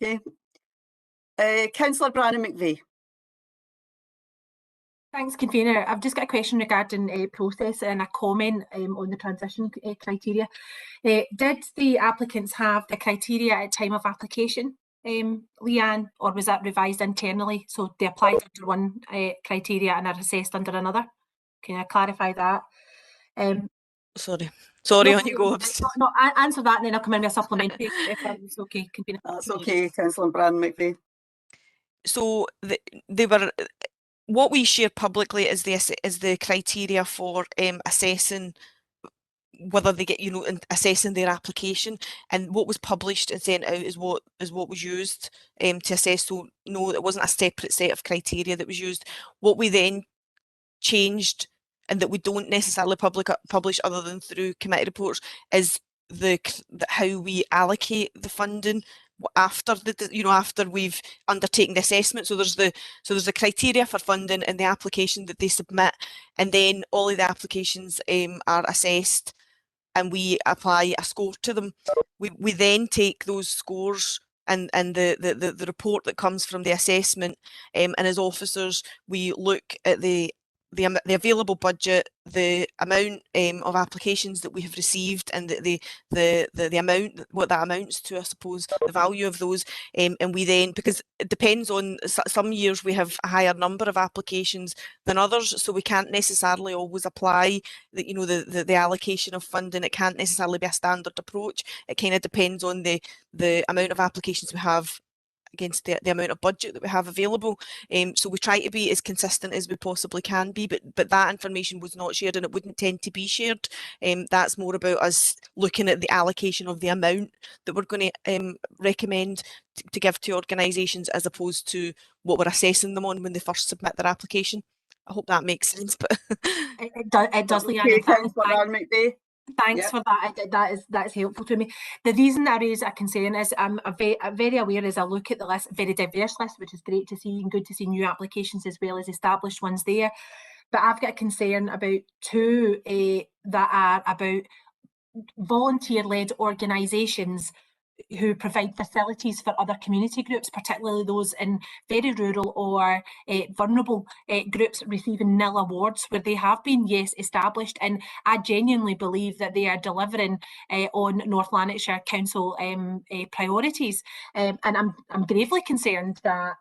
Okay. Councillor Brannan McVeigh. Thanks, convener. I've just got a question regarding process and a comment on the transition criteria. Did the applicants have the criteria at time of application, Leanne, or was that revised internally? So they applied under one criteria and are assessed under another? Can I clarify that? Sorry, no, on you go. No, answer that and then I'll come in with a supplementary if that's okay, convener. That's okay, Councillor Brannan McVeigh. So they were. What we share publicly is the criteria for assessing whether they get, and assessing their application, and what was published and sent out is what was used to assess. So no, it wasn't a separate set of criteria that was used. What we then changed, and that we don't necessarily publish other than through committee reports, is how we allocate the funding after after we've undertaken the assessment. So there's the criteria for funding and the application that they submit, and then all of the applications are assessed and we apply a score to them. We then take those scores and the report that comes from the assessment, and as officers we look at the available budget, the amount of applications that we have received, and the amount, what that amounts to, I suppose, the value of those, and we then, because it depends on, some years we have a higher number of applications than others, so we can't necessarily always apply the allocation of funding. It can't necessarily be a standard approach. It kind of depends on the amount of applications we have against the amount of budget that we have available. So we try to be as consistent as we possibly can be, but that information was not shared and it wouldn't tend to be shared. That's more about us looking at the allocation of the amount that we're going to recommend to give to organisations, as opposed to what we're assessing them on when they first submit their application. I hope that makes sense. But it does, Leanne. Okay, Councillor McVeigh. Thanks for that. That is helpful to me. The reason I raise a concern is I'm very aware as I look at the list, very diverse list, which is great to see and good to see new applications as well as established ones there. But I've got a concern about two that are about volunteer-led organisations who provide facilities for other community groups, particularly those in very rural or vulnerable groups receiving nil awards, where they have been, yes, established. And I genuinely believe that they are delivering on North Lanarkshire Council priorities. And I'm gravely concerned that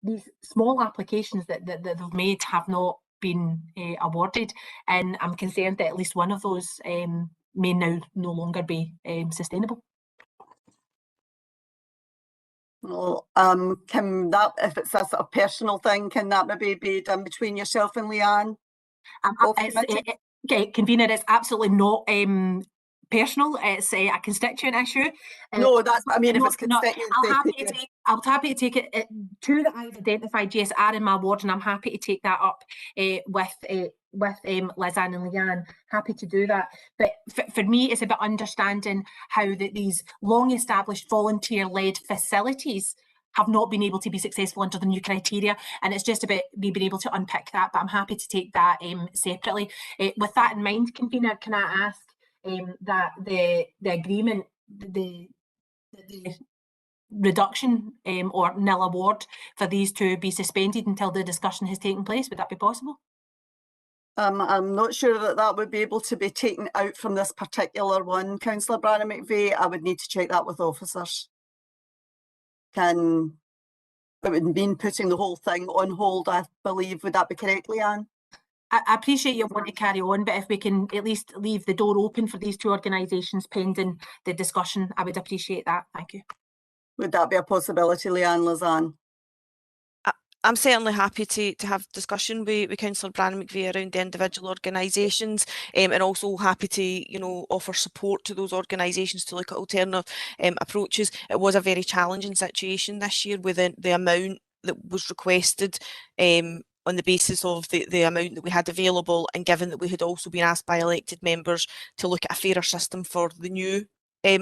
these small applications that they've made have not been awarded. And I'm concerned that at least one of those may now no longer be sustainable. Well, can that, if it's a sort of personal thing, can that maybe be done between yourself and Leanne? Convener, it's absolutely not personal. It's a constituent issue. No, that's what I mean. If it's constituent, I'm happy to take it. Two that I've identified, yes, are in my ward, and I'm happy to take that up with Lizanne and Leanne. Happy to do that. But for me, it's about understanding how these long-established volunteer-led facilities have not been able to be successful under the new criteria, and it's just about me being able to unpick that. But I'm happy to take that separately. With that in mind, Convener, can I ask that the agreement, the reduction or nil award for these two be suspended until the discussion has taken place? Would that be possible? I'm not sure that that would be able to be taken out from this particular one, Councillor Brannan McVeigh. I would need to check that with officers. It would mean putting the whole thing on hold, I believe. Would that be correct, Leanne? I appreciate you want to carry on, but if we can at least leave the door open for these two organisations pending the discussion, I would appreciate that. Thank you. Would that be a possibility, Leanne, Lizanne? I'm certainly happy to have discussion with Councillor Brannan McVeigh around the individual organisations, and also happy to offer support to those organisations to look at alternative approaches. It was a very challenging situation this year with the amount that was requested on the basis of the amount that we had available, and given that we had also been asked by elected members to look at a fairer system for the new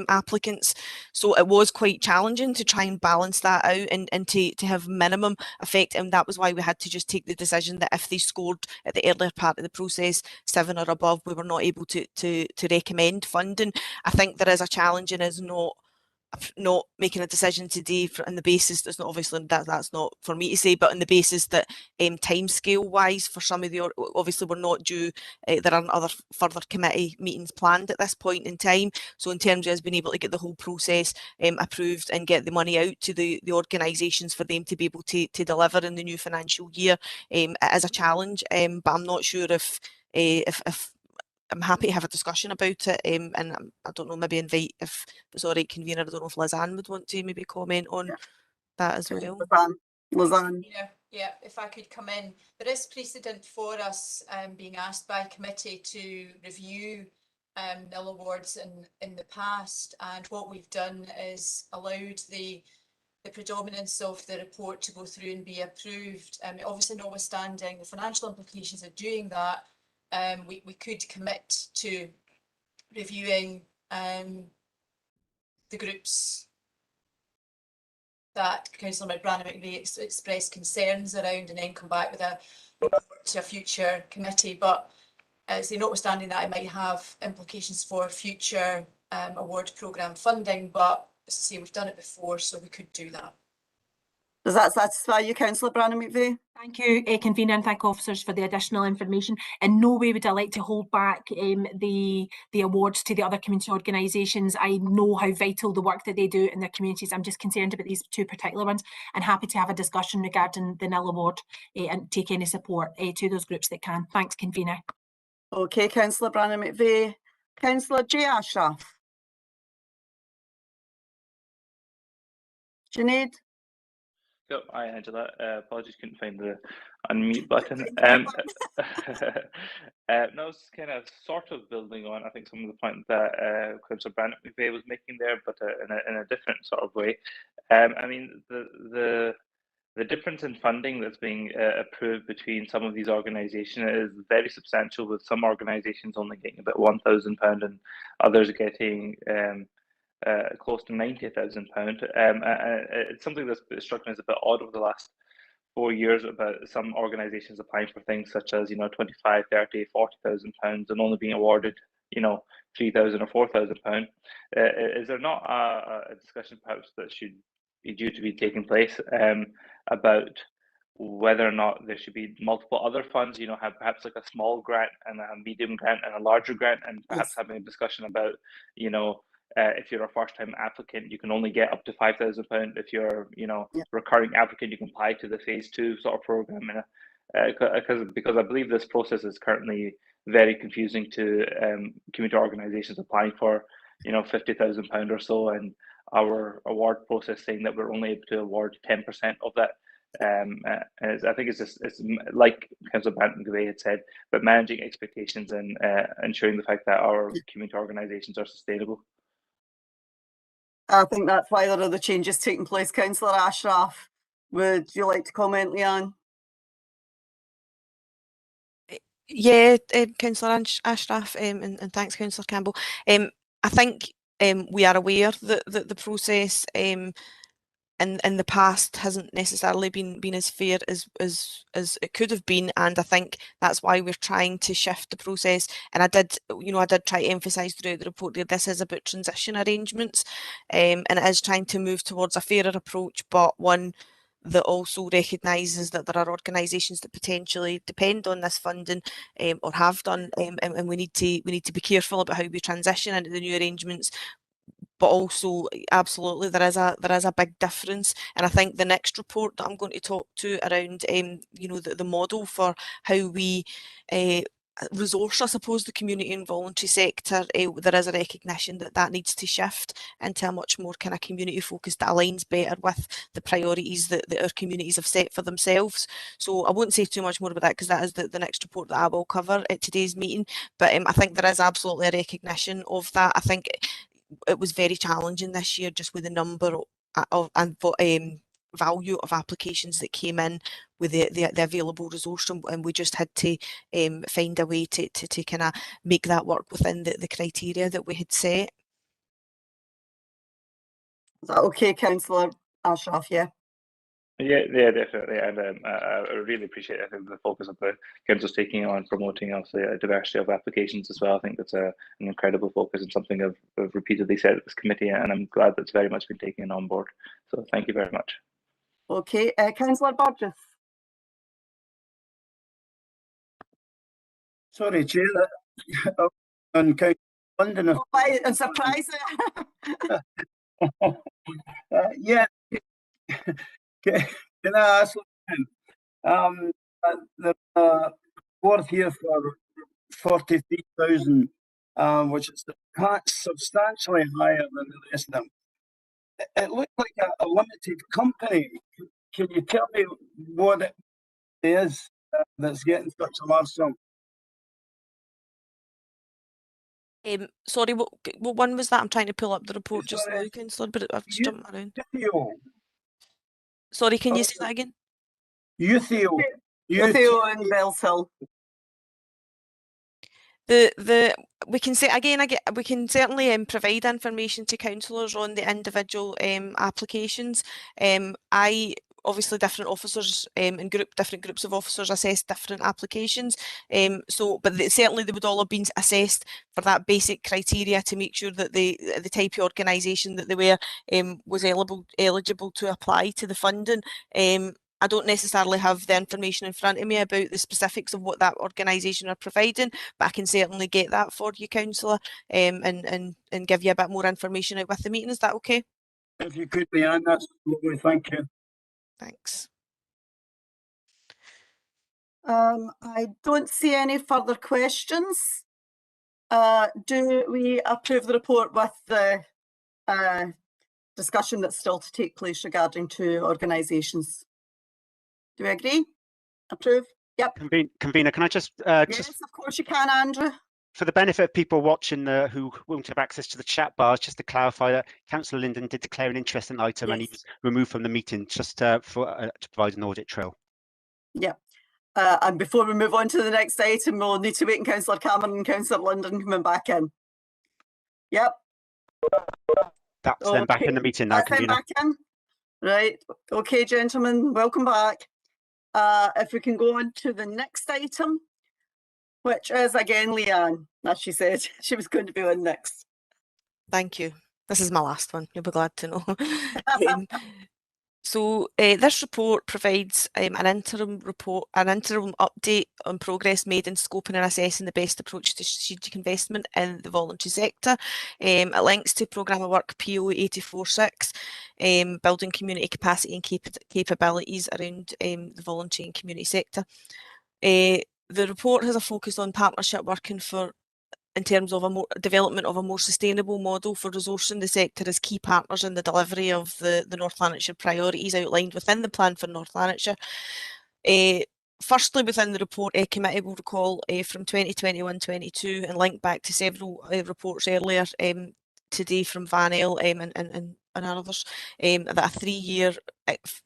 applicants. So it was quite challenging to try and balance that out and to have minimum effect, and that was why we had to just take the decision that if they scored at the earlier part of the process 7 or above, we were not able to recommend funding. I think there is a challenge in us not making a decision today on the basis that's not, obviously that's not for me to say, but on the basis that time scale wise for some of the, obviously we're not due, there aren't other further committee meetings planned at this point in time. So in terms of us being able to get the whole process approved and get the money out to the organisations for them to be able to deliver in the new financial year, it is a challenge, but I'm not sure if I'm happy to have a discussion about it, and I don't know, maybe invite, if it's all right, Convener, I don't know if Lizanne would want to maybe comment on that as well. Lizanne. Yeah, if I could come in. There is precedent for us being asked by committee to review nil awards in the past, and what we've done is allowed the predominance of the report to go through and be approved. Obviously, notwithstanding the financial implications of doing that, we could commit to reviewing the groups that Councillor Brannan McVeigh expressed concerns around, and then come back with a report to a future committee. But notwithstanding that, it might have implications for future award programme funding. But as I say, we've done it before, so we could do that. Does that satisfy you, Councillor Brannan McVeigh? Thank you, Convener, and thank officers for the additional information. In no way would I like to hold back the awards to the other community organisations. I know how vital the work that they do in their communities. I'm just concerned about these two particular ones, and happy to have a discussion regarding the nil award and take any support to those groups that can. Thanks, Convener. Okay, Councillor Brannan McVeigh. Councillor J. Ashraf. Sinead? Yep, hi Angela. Apologies, couldn't find the unmute button. No, it's kind of sort of building on, I think, some of the points that Councillor Brannan McVeigh was making there, but in a different sort of way. I mean, the the difference in funding that's being approved between some of these organisations is very substantial, with some organisations only getting about £1,000 and others getting close to £90,000. It's something that's struck me as a bit odd over the last 4 years about some organisations applying for things such as, 25, 30, £40,000 and only being awarded, £3,000 or £4,000. Is there not a discussion perhaps that should be due to be taking place about whether or not there should be multiple other funds, have perhaps like a small grant and a medium grant and a larger grant, and perhaps having a discussion about, if you're a first-time applicant, you can only get up to £5,000. If you're, recurring applicant, you can apply to the phase 2 sort of program. Because I believe this process is currently very confusing to community organisations applying for, £50,000 or so, and our award process saying that we're only able to award 10% of that. I think it's like Councillor Banton had said, but managing expectations and ensuring the fact that our community organisations are sustainable. I think that's why there are the changes taking place. Councillor Ashraf, would you like to comment, Leanne? Yeah, Councillor Ashraf, and thanks, Councillor Campbell. I think we are aware that the process in the past hasn't necessarily been as fair as it could have been, and I think that's why we're trying to shift the process. And I did try to emphasise throughout the report that this is about transition arrangements, and it is trying to move towards a fairer approach, but one that also recognises that there are organisations that potentially depend on this funding or have done, and we need to be careful about how we transition into the new arrangements. But also, absolutely, there is a big difference, and I think the next report that I'm going to talk to around, the model for how we resource, I suppose, the community and voluntary sector, there is a recognition that needs to shift into a much more kind of community focused that aligns better with the priorities that our communities have set for themselves. So I won't say too much more about that, because that is the next report that I will cover at today's meeting. But I think there is absolutely a recognition of that. I think it was very challenging this year, just with the number of value of applications that came in with the available resource, and we just had to find a way to kind of make that work within the criteria that we had set. Is that okay, Councillor Ashraf? Yeah. Yeah, definitely, and I really appreciate the focus of the council's taking on promoting obviously a diversity of applications as well. I think that's an incredible focus and something I've repeatedly said at this committee, and I'm glad that's very much been taken on board. So thank you very much. Okay, Councillor Burgess. Sorry, Chair, on Council London. Oh, I'm surprised. Yeah. Can I ask the award here for 43,000, which is substantially higher than the rest of them? It looks like a limited company. Can you tell me what it is that's getting such a large sum? Sorry, what one was that? I'm trying to pull up the report just now, Councillor, but I've just jumped around. Sorry, can you say that again? Uthio in Bells Hill. We can say again, we can certainly provide information to councillors on the individual applications. Obviously, different officers and different groups of officers assess different applications. But certainly they would all have been assessed for that basic criteria to make sure that the type of organisation that they were was eligible to apply to the funding. I don't necessarily have the information in front of me about the specifics of what that organisation are providing, but I can certainly get that for you, councillor, and give you a bit more information out with the meeting. Is that okay? If you could, Leanne, that's lovely. Thank you. Thanks. I don't see any further questions. Do we approve the report with the discussion that's still to take place regarding 2 organisations? Do we agree? Approve? Yep. Convener, can I just yes, of course you can, Andrew. For the benefit of people watching who won't have access to the chat bars, just to clarify that Councillor Linden did declare an interest in the item and he was removed from the meeting just to provide an audit trail. Yeah. And before we move on to the next item, we'll need to wait on Councillor Cameron and Councillor Linden coming back in. Yep. That's them back in the meeting now, That's them convener. back in. Right. Okay, gentlemen, welcome back. If we can go on to the next item, which is again Leanne, as she said, she was going to be on next. Thank you. This is my last one, you'll be glad to know. So this report provides an interim update on progress made in scoping and assessing the best approach to strategic investment in the voluntary sector. It links to programme of work PO 846, building community capacity and capabilities around the voluntary and community sector. The report has a focus on partnership working in terms of development of a more sustainable model for resourcing the sector as key partners in the delivery of the North Lanarkshire priorities outlined within the plan for North Lanarkshire. Firstly, within the report, committee will recall from 2021-22 and link back to several reports earlier today from Van El and others, that a 3-year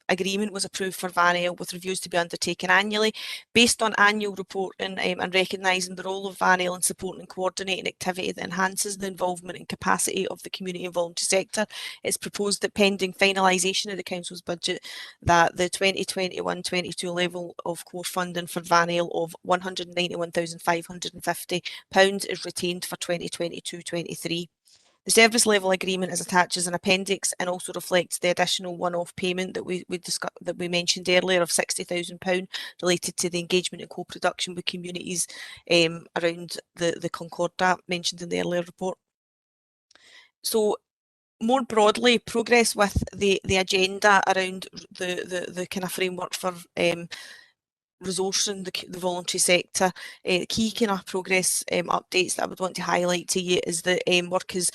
agreement was approved for Van El with reviews to be undertaken annually. Based on annual reporting and recognising the role of Van El in supporting and coordinating activity that enhances the involvement and capacity of the community and voluntary sector, it's proposed that pending finalisation of the Council's budget, that the 2021-22 level of core funding for Van El of £191,550 is retained for 2022-23. The service level agreement is attached as an appendix and also reflects the additional one-off payment that we mentioned earlier of £60,000 related to the engagement and co-production with communities around the Concordat mentioned in the earlier report. So more broadly, progress with the agenda around the kind of framework for resourcing the voluntary sector. Key kind of progress updates that I would want to highlight to you is that work is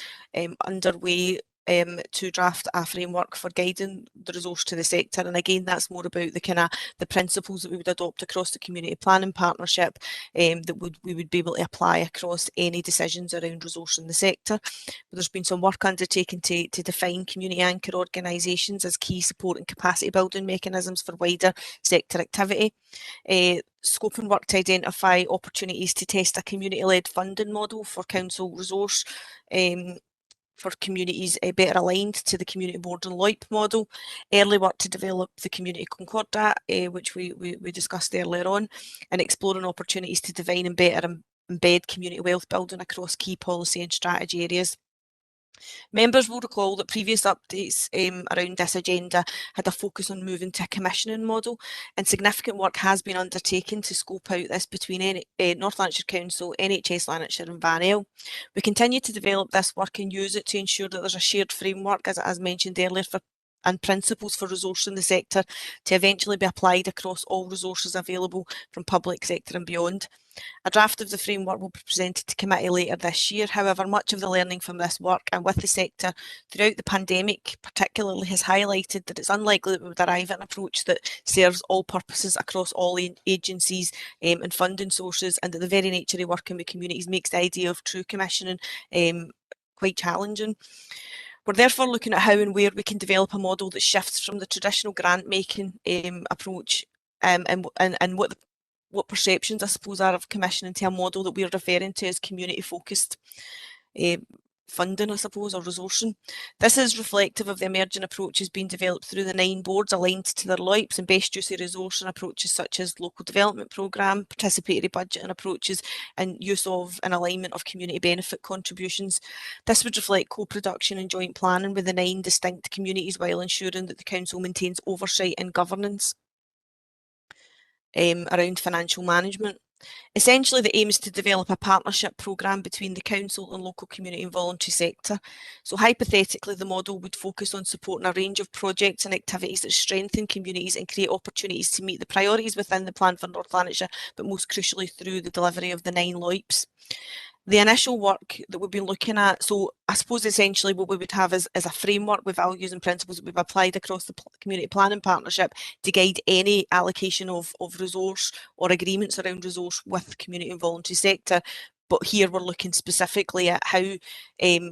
underway to draft a framework for guiding the resource to the sector, and again that's more about the principles that we would adopt across the community planning partnership that we would be able to apply across any decisions around resourcing the sector. But there's been some work undertaken to define community anchor organisations as key support and capacity building mechanisms for wider sector activity. Scoping work to identify opportunities to test a community-led funding model for council resource for communities better aligned to the community board and LOIP model. Early work to develop the community concordat, which we discussed earlier on, and exploring opportunities to define and better embed community wealth building across key policy and strategy areas. Members will recall that previous updates around this agenda had a focus on moving to a commissioning model, and significant work has been undertaken to scope out this between North Lanarkshire Council, NHS Lanarkshire and Van El. We continue to develop this work and use it to ensure that there's a shared framework, as mentioned earlier, and principles for resourcing the sector to eventually be applied across all resources available from public sector and beyond. A draft of the framework will be presented to committee later this year. However, much of the learning from this work and with the sector throughout the pandemic particularly has highlighted that it's unlikely that we would arrive at an approach that serves all purposes across all agencies and funding sources, and that the very nature of working with communities makes the idea of true commissioning quite challenging. We're therefore looking at how and where we can develop a model that shifts from the traditional grant making approach and what perceptions I suppose are of commissioning to a model that we're referring to as community focused funding, I suppose, or resourcing. This is reflective of the emerging approaches being developed through the 9 boards aligned to their LOIPs and best use of resourcing approaches such as local development programme, participatory budgeting approaches and use of an alignment of community benefit contributions. This would reflect co-production and joint planning with the 9 distinct communities while ensuring that the council maintains oversight and governance around financial management. Essentially, the aim is to develop a partnership programme between the council and local community and voluntary sector. So hypothetically, the model would focus on supporting a range of projects and activities that strengthen communities and create opportunities to meet the priorities within the plan for North Lanarkshire, but most crucially through the delivery of the 9 LOIPs. The initial work that we've been looking at, so I suppose essentially what we would have is a framework with values and principles that we've applied across the community planning partnership to guide any allocation of resource or agreements around resource with the community and voluntary sector. but here we're looking specifically at how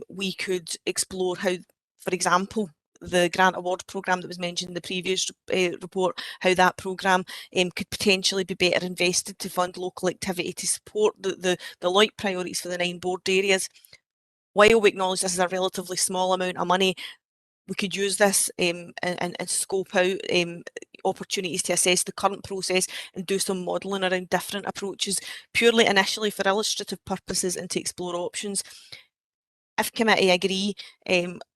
we could explore how, for example, the grant award programme that was mentioned in the previous report, how that programme could potentially be better invested to fund local activity to support the light priorities for the 9 board areas. While we acknowledge this is a relatively small amount of money, we could use this and scope out opportunities to assess the current process and do some modelling around different approaches, purely initially for illustrative purposes and to explore options. If committee agree,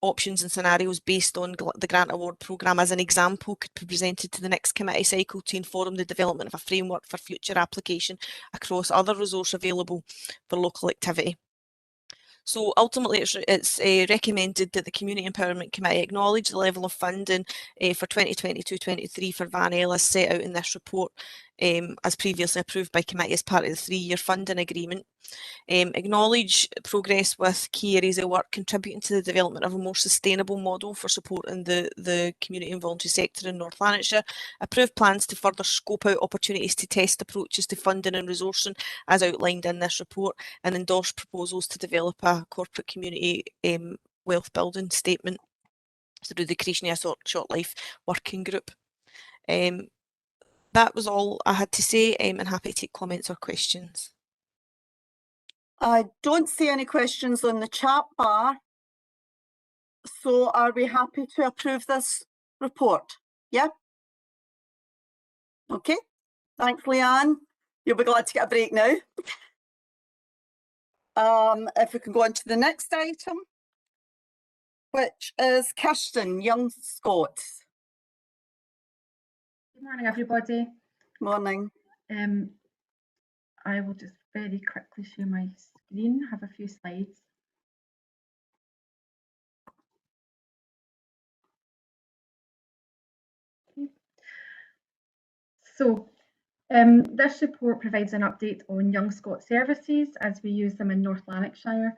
options and scenarios based on the grant award programme as an example could be presented to the next committee cycle to inform the development of a framework for future application across other resources available for local activity. So ultimately it's recommended that the Community Empowerment Committee acknowledge the level of funding for 2022-23 for VANEL as set out in this report, as previously approved by committee as part of the 3-year funding agreement. Acknowledge progress with key areas of work contributing to the development of a more sustainable model for supporting the community and voluntary sector in North Lanarkshire. Approve plans to further scope out opportunities to test approaches to funding and resourcing as outlined in this report, and endorse proposals to develop a corporate community wealth building statement through the creation of a short life working group. That was all I had to say, and happy to take comments or questions. I don't see any questions on the chat bar. So are we happy to approve this report? Yeah? Okay. Thanks, Leanne. You'll be glad to get a break now. If we can go on to the next item, which is Kirsten Young-Scott. Good morning, everybody. Morning. I will just very quickly share my screen, have a few slides. Okay. So this report provides an update on Young Scot services as we use them in North Lanarkshire.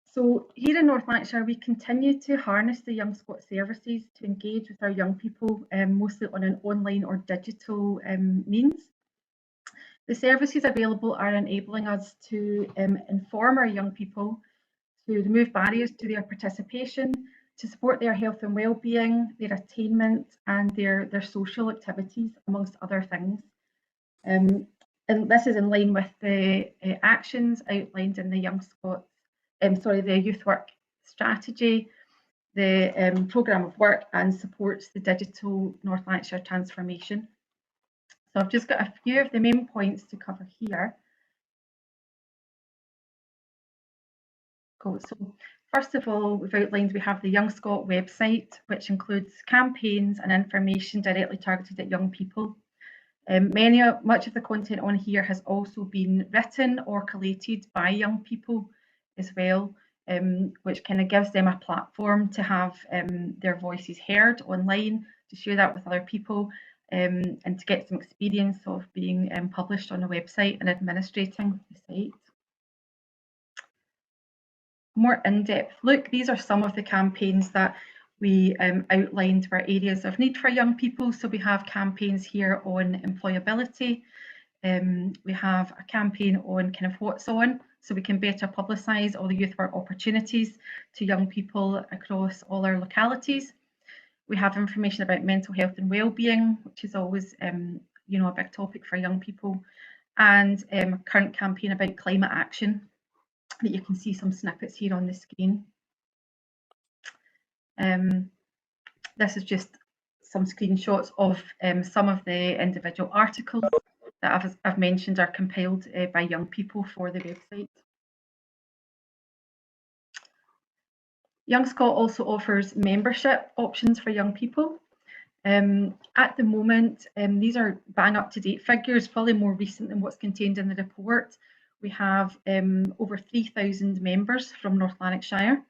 So here in North Lanarkshire, we continue to harness the Young Scot services to engage with our young people, mostly on an online or digital means. The services available are enabling us to inform our young people, to remove barriers to their participation, to support their health and well-being, their attainment and their social activities, amongst other things. And this is in line with the actions outlined in the the Youth Work Strategy, the programme of work, and supports the digital North Lanarkshire transformation. So I've just got a few of the main points to cover here. Cool. So first of all, we've outlined we have the Young Scot website, which includes campaigns and information directly targeted at young people. Much of the content on here has also been written or collated by young people as well, which kind of gives them a platform to have their voices heard online, to share that with other people, and to get some experience of being published on a website and administrating the site. More in-depth look, these are some of the campaigns that we outlined were areas of need for young people. So we have campaigns here on employability. We have a campaign on kind of what's on, so we can better publicise all the youth work opportunities to young people across all our localities. We have information about mental health and well-being, which is always a big topic for young people, and a current campaign about climate action that you can see some snippets here on the screen. This is just some screenshots of some of the individual articles that I've mentioned are compiled by young people for the website. Young Scot also offers membership options for young people. At the moment, these are bang up-to-date figures, probably more recent than what's contained in the report. We have over 3,000 members from North Lanarkshire.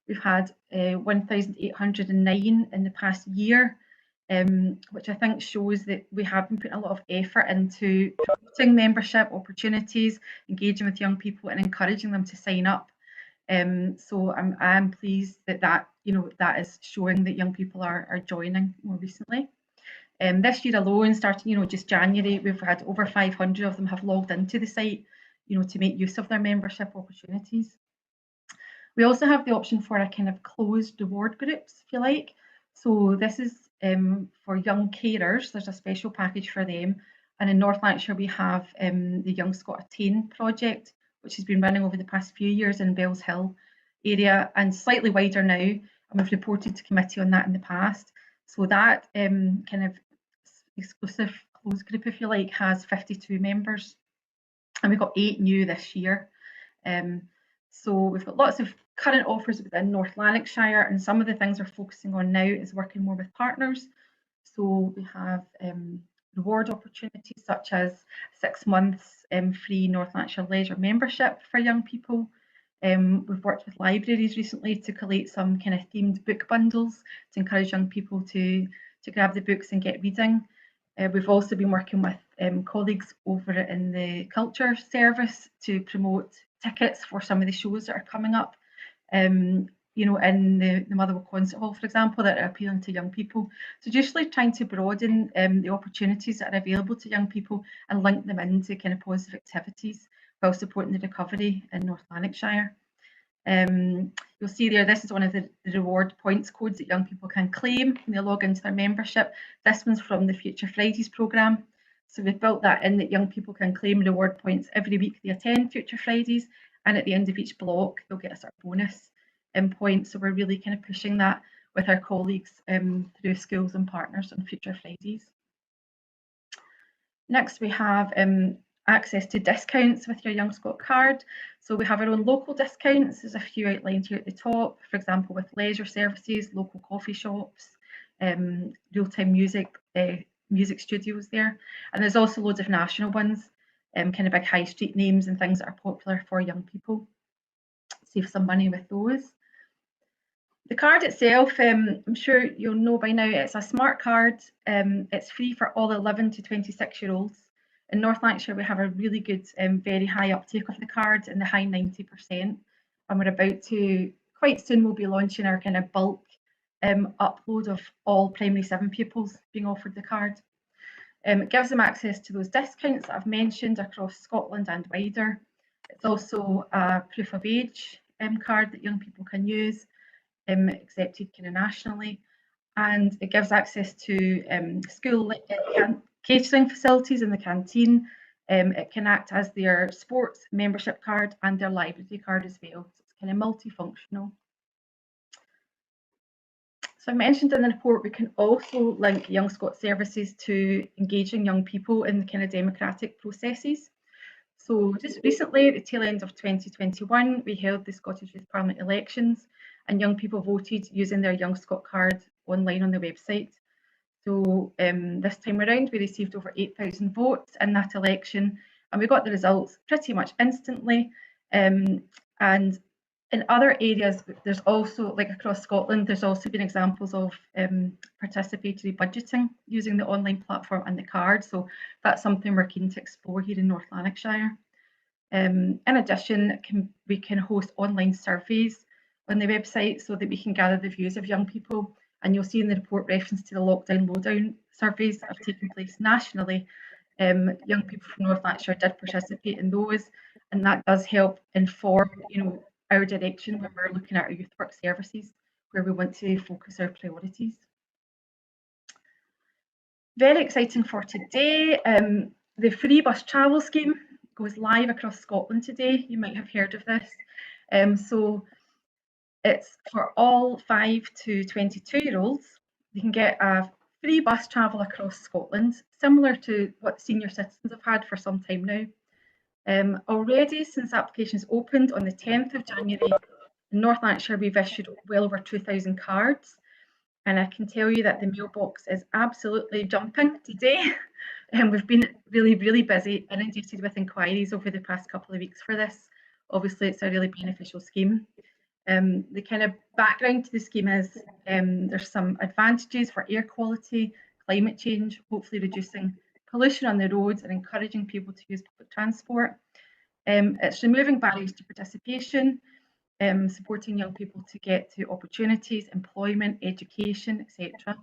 We've had 1,809 in the past year, which I think shows that we have been putting a lot of effort into promoting membership opportunities, engaging with young people and encouraging them to sign up. So I'm pleased that is showing that young people are joining more recently. This year alone, starting just January, we've had over 500 of them have logged into the site, to make use of their membership opportunities. We also have the option for a kind of closed reward groups, if you like. So this is for young carers. There's a special package for them. And in North Lanarkshire, we have the Young Scot Attain project, which has been running over the past few years in Bells Hill area and slightly wider now. And we've reported to committee on that in the past. So that kind of exclusive closed group, if you like, has 52 members. And we've got 8 new this year. So we've got lots of current offers within North Lanarkshire, and some of the things we're focusing on now is working more with partners. So we have reward opportunities such as 6 months free North Lanarkshire Leisure membership for young people. We've worked with libraries recently to collate some kind of themed book bundles to encourage young people to grab the books and get reading. We've also been working with colleagues over in the culture service to promote tickets for some of the shows that are coming up. You know, in the Motherwell Concert Hall, for example, that are appealing to young people. So just like trying to broaden the opportunities that are available to young people and link them into kind of positive activities while supporting the recovery in North Lanarkshire. You'll see there, this is one of the reward points codes that young people can claim when they log into their membership. This one's from the Future Fridays programme. So we've built that in that young people can claim reward points every week they attend Future Fridays, and at the end of each block, they'll get a sort of bonus points. So we're really kind of pushing that with our colleagues through schools and partners on Future Fridays. Next, we have access to discounts with your Young Scot card. So we have our own local discounts. There's a few outlined here at the top, for example, with leisure services, local coffee shops, real-time music studios there. And there's also loads of national ones, kind of big high street names and things that are popular for young people. Save some money with those. The card itself, I'm sure you'll know by now, it's a smart card. It's free for all 11 to 26-year-olds. In North Lanarkshire, we have a really good, very high uptake of the card in the high 90%. And we're about to, quite soon, we'll be launching our kind of bulk upload of all primary 7 pupils being offered the card. It gives them access to those discounts that I've mentioned across Scotland and wider. It's also a proof of age card that young people can use, accepted kind of nationally, and it gives access to school catering facilities in the canteen. It can act as their sports membership card and their library card as well. So it's kind of multifunctional. So I mentioned in the report we can also link Young Scot services to engaging young people in the kind of democratic processes. So just recently, at the tail end of 2021, we held the Scottish Youth Parliament elections, and young people voted using their Young Scot card online on the website. So this time around, we received over 8,000 votes in that election, and we got the results pretty much instantly. And in other areas, there's also, like across Scotland, there's also been examples of participatory budgeting using the online platform and the card. So that's something we're keen to explore here in North Lanarkshire. In addition, we can host online surveys on the website so that we can gather the views of young people. And you'll see in the report reference to the lockdown lowdown surveys that have taken place nationally. Young people from North Lanarkshire did participate in those, and that does help inform, you know, our direction when we're looking at our youth work services, where we want to focus our priorities. Very exciting for today. The free bus travel scheme goes live across Scotland today. You might have heard of this. So it's for all 5 to 22-year-olds. You can get a free bus travel across Scotland, similar to what senior citizens have had for some time now. Already, since applications opened on the 10th of January, in North Lanarkshire, we've issued well over 2,000 cards. And I can tell you that the mailbox is absolutely jumping today. And we've been really, really busy, inundated with inquiries over the past couple of weeks for this. Obviously, it's a really beneficial scheme. The kind of background to the scheme is there's some advantages for air quality, climate change, hopefully reducing pollution on the roads and encouraging people to use public transport. It's removing barriers to participation, supporting young people to get to opportunities, employment, education, etc.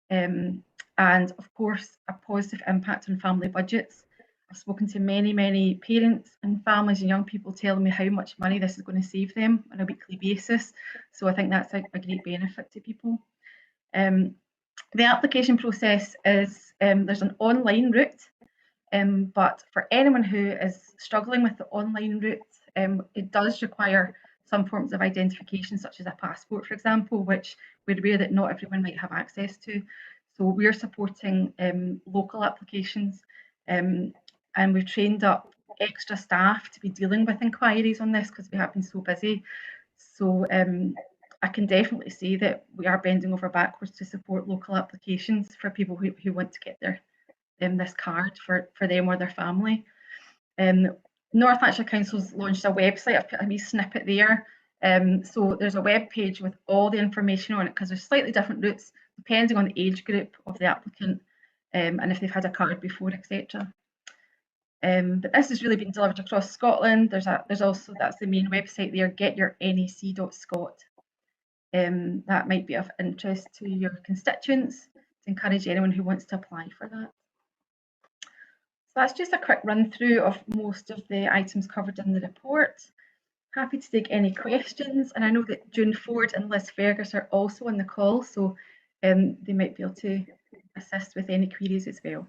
And of course, a positive impact on family budgets I've spoken to many parents and families and young people telling me how much money this is going to save them on a weekly basis. So I think that's a great benefit to people. The application process is, there's an online route, but for anyone who is struggling with the online route, it does require some forms of identification, such as a passport, for example, which we're aware that not everyone might have access to. So we're supporting local applications, and we've trained up extra staff to be dealing with inquiries on this because we have been so busy. So I can definitely say that we are bending over backwards to support local applications for people who want to get their this card for them or their family. North Lanarkshire Council's launched a website. I've put a wee snippet there. So there's a web page with all the information on it because there's slightly different routes depending on the age group of the applicant and if they've had a card before, etc. But this has really been delivered across Scotland. There's also, that's the main website there, getyournec.scot. That might be of interest to your constituents, to encourage anyone who wants to apply for that. So that's just a quick run through of most of the items covered in the report. Happy to take any questions, and I know that June Ford and Liz Fergus are also on the call, so they might be able to assist with any queries as well.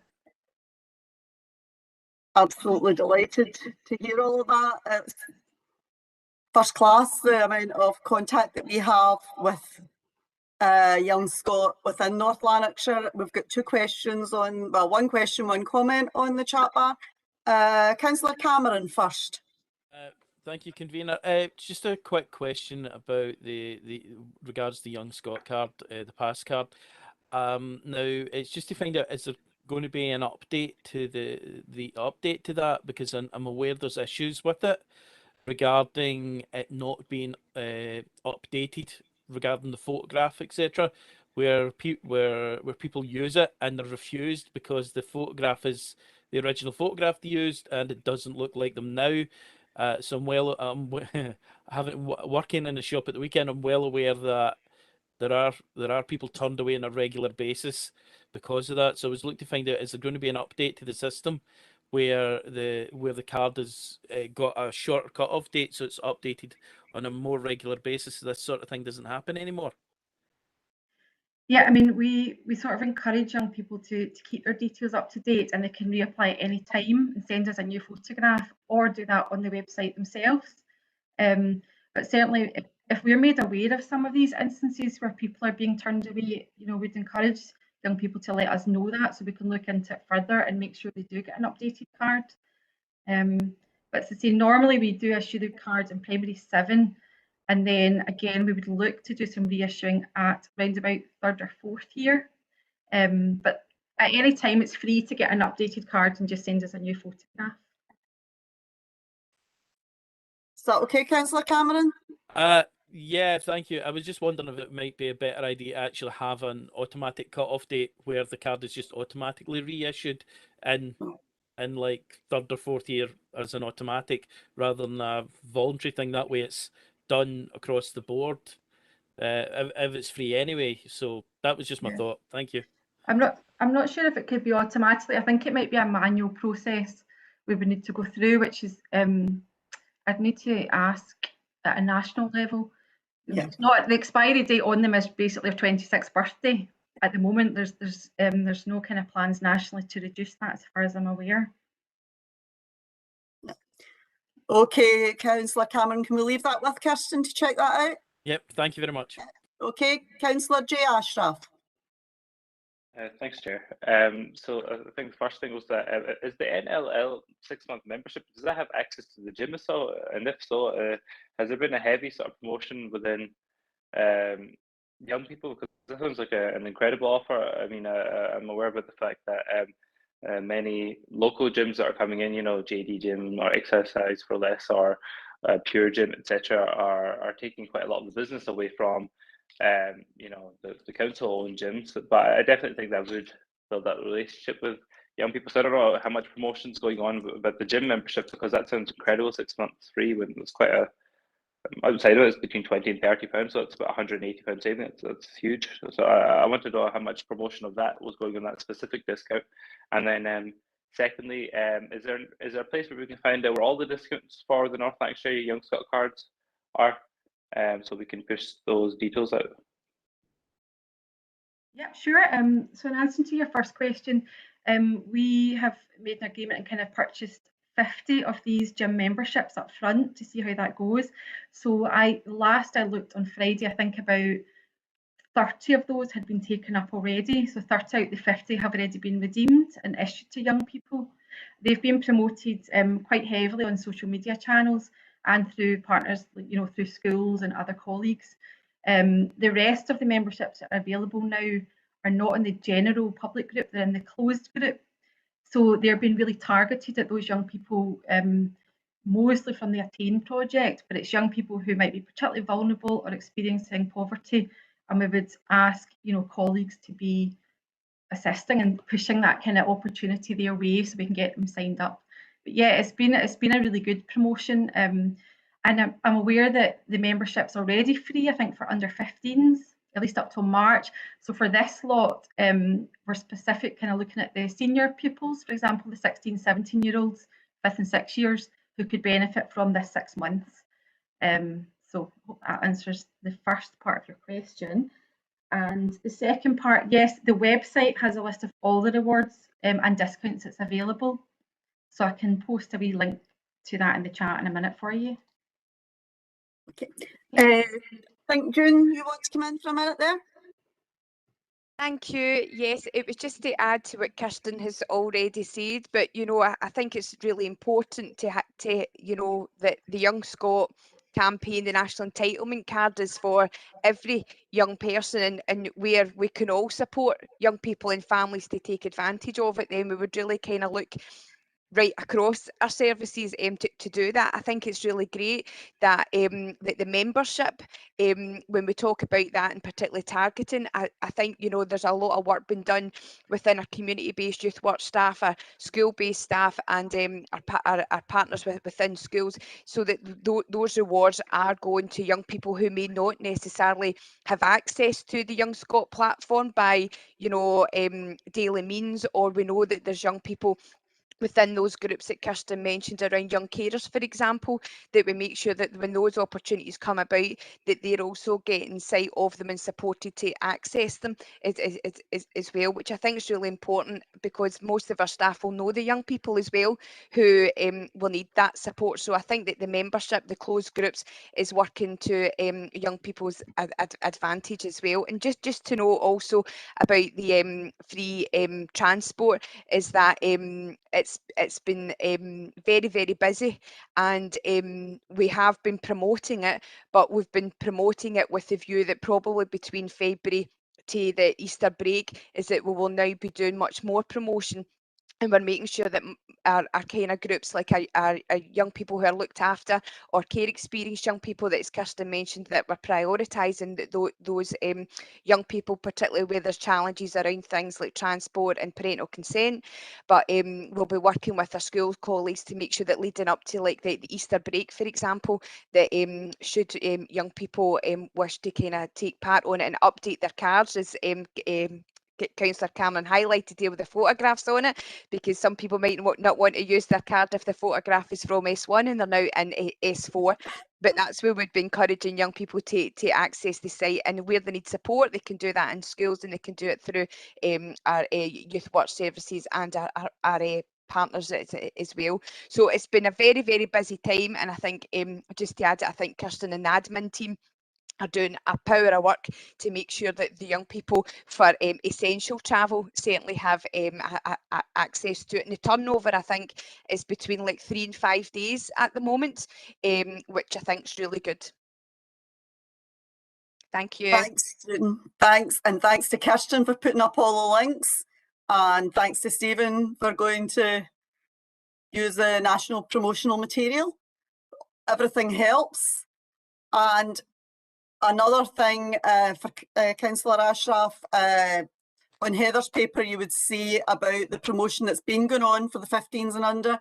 Absolutely delighted to hear all of that. It's first class, the amount of contact that we have with young Scot within North Lanarkshire. We've got two questions on, well, one question, one comment on the chat bar. Councillor Cameron first. Thank you, convener. Just a quick question about the regards the Young Scot card, the pass card. Now it's just to find out, is there going to be an update to the update to that, because I'm aware there's issues with it regarding it not being updated regarding the photograph, etc., where people use it and they're refused because the photograph is the original photograph they used and it doesn't look like them now. So I'm working in a shop at the weekend. I'm well aware that there are people turned away on a regular basis because of that. So I was looking to find out, is there going to be an update to the system where the card has got a shorter cut-off date, so it's updated on a more regular basis, so this sort of thing doesn't happen anymore? Yeah, I mean, we sort of encourage young people to keep their details up to date, and they can reapply at any time and send us a new photograph or do that on the website themselves. But certainly, if we're made aware of some of these instances where people are being turned away, you know, we'd encourage young people to let us know that so we can look into it further and make sure they do get an updated card. But to say, normally we do issue the cards in primary 7, and then again we would look to do some reissuing at around about 3rd or 4th year. But at any time it's free to get an updated card and just send us a new photograph. Is that okay, Councillor Cameron? Yeah, thank you. I was just wondering if it might be a better idea to actually have an automatic cut-off date where the card is just automatically reissued in like 3rd or 4th year as an automatic, rather than a voluntary thing. That way it's done across the board if it's free anyway. So that was just my thought. Thank you. I'm not sure if it could be automatically. I think it might be a manual process we would need to go through, which is I'd need to ask at a national level. Yeah. It's not, the expiry date on them is basically their 26th birthday. At the moment, there's no kind of plans nationally to reduce that, as far as I'm aware. Okay, Councillor Cameron, can we leave that with Kirsten to check that out? Yep, thank you very much. Okay, Councillor J. Ashraf. Thanks, Chair. So I think the first thing was that is the NLL 6-month membership, does that have access to the gym as well? And if so, has there been a heavy sort of promotion within young people? Because that sounds like an incredible offer. I mean, I'm aware about the fact that many local gyms that are coming in, you know, JD Gym or Exercise for Less or Pure Gym, etc., are taking quite a lot of the business away from you know, the council-owned gyms. But I definitely think that would build that relationship with young people. So I don't know how much promotion's going on about the gym membership, because that sounds incredible. 6 months free when it's quite a, outside of it, it's between £20 and £30, so it's about £180 saving. That's huge. So I want to know how much promotion of that was going on, that specific discount. And then Secondly, is there a place where we can find out where all the discounts for the North Lanarkshire Young Scot cards are, so we can push those details out? Yeah, sure. So in answer to your first question, we have made an agreement and kind of purchased 50 of these gym memberships up front to see how that goes. So last I looked on Friday, I think about 30 of those had been taken up already. So 30 out of the 50 have already been redeemed and issued to young people. They've been promoted quite heavily on social media channels and through partners, you know, through schools and other colleagues. The rest of the memberships that are available now are not in the general public group, they're in the closed group. So they're being really targeted at those young people, mostly from the Attain project, but it's young people who might be particularly vulnerable or experiencing poverty. And we would ask, you know, colleagues to be assisting and pushing that kind of opportunity their way so we can get them signed up. But yeah, it's been a really good promotion. And I'm aware that the membership's already free, I think, for under 15s, at least up till March. So for this lot, we're specific, kind of looking at the senior pupils, for example, the 16, 17-year-olds, 5th and 6th years, who could benefit from this 6 months. So I hope that answers the first part of your question. And the second part, yes, the website has a list of all the rewards and discounts that's available. So I can post a wee link to that in the chat in a minute for you. Okay. I think June, you want to come in for a minute there? Thank you. Yes, it was just to add to what Kirsten has already said, but you know, I think it's really important to you know, that the Young Scot campaign, the National Entitlement Card, is for every young person, and where we can all support young people and families to take advantage of it, then we would really kind of look right across our services to do that. I think it's really great that that the membership, when we talk about that and particularly targeting, I think, you know, there's a lot of work being done within our community-based youth work staff, our school-based staff, and our partners within schools, so that those rewards are going to young people who may not necessarily have access to the Young Scot platform by, you know, daily means, or we know that there's young people within those groups that Kirsten mentioned around young carers, for example, that we make sure that when those opportunities come about, that they're also getting sight of them and supported to access them as well, which I think is really important, because most of our staff will know the young people as well who will need that support. So I think that the membership, the closed groups, is working to young people's advantage as well. And just to know also about the free transport, is that it's been very, very busy, and we have been promoting it, but we've been promoting it with the view that probably between February to the Easter break is that we will now be doing much more promotion. And we're making sure that our kind of groups, like our young people who are looked after, or care experienced young people that, as Kirsten mentioned, that we're prioritising those young people, particularly where there's challenges around things like transport and parental consent. But we'll be working with our school colleagues to make sure that leading up to like the Easter break, for example, that should young people wish to kind of take part on it and update their cards, as Councillor Cameron highlighted there with the photographs on it, because some people might not want to use their card if the photograph is from S1 and they're now in S4. But that's where we'd be encouraging young people to access the site, and where they need support, they can do that in schools, and they can do it through our youth work services and our partners as well. So it's been a very, very busy time, and I think just to add it, I think Kirsten and the admin team are doing a power of work to make sure that the young people for essential travel certainly have access to it. And the turnover, I think, is between like 3 and 5 days at the moment, which I think is really good. Thank you. Thanks, June. Thanks, and thanks to Kirsten for putting up all the links, and thanks to Stephen for going to use the national promotional material. Everything helps. And another thing for Councillor Ashraf, on Heather's paper you would see about the promotion that's been going on for the 15s and under.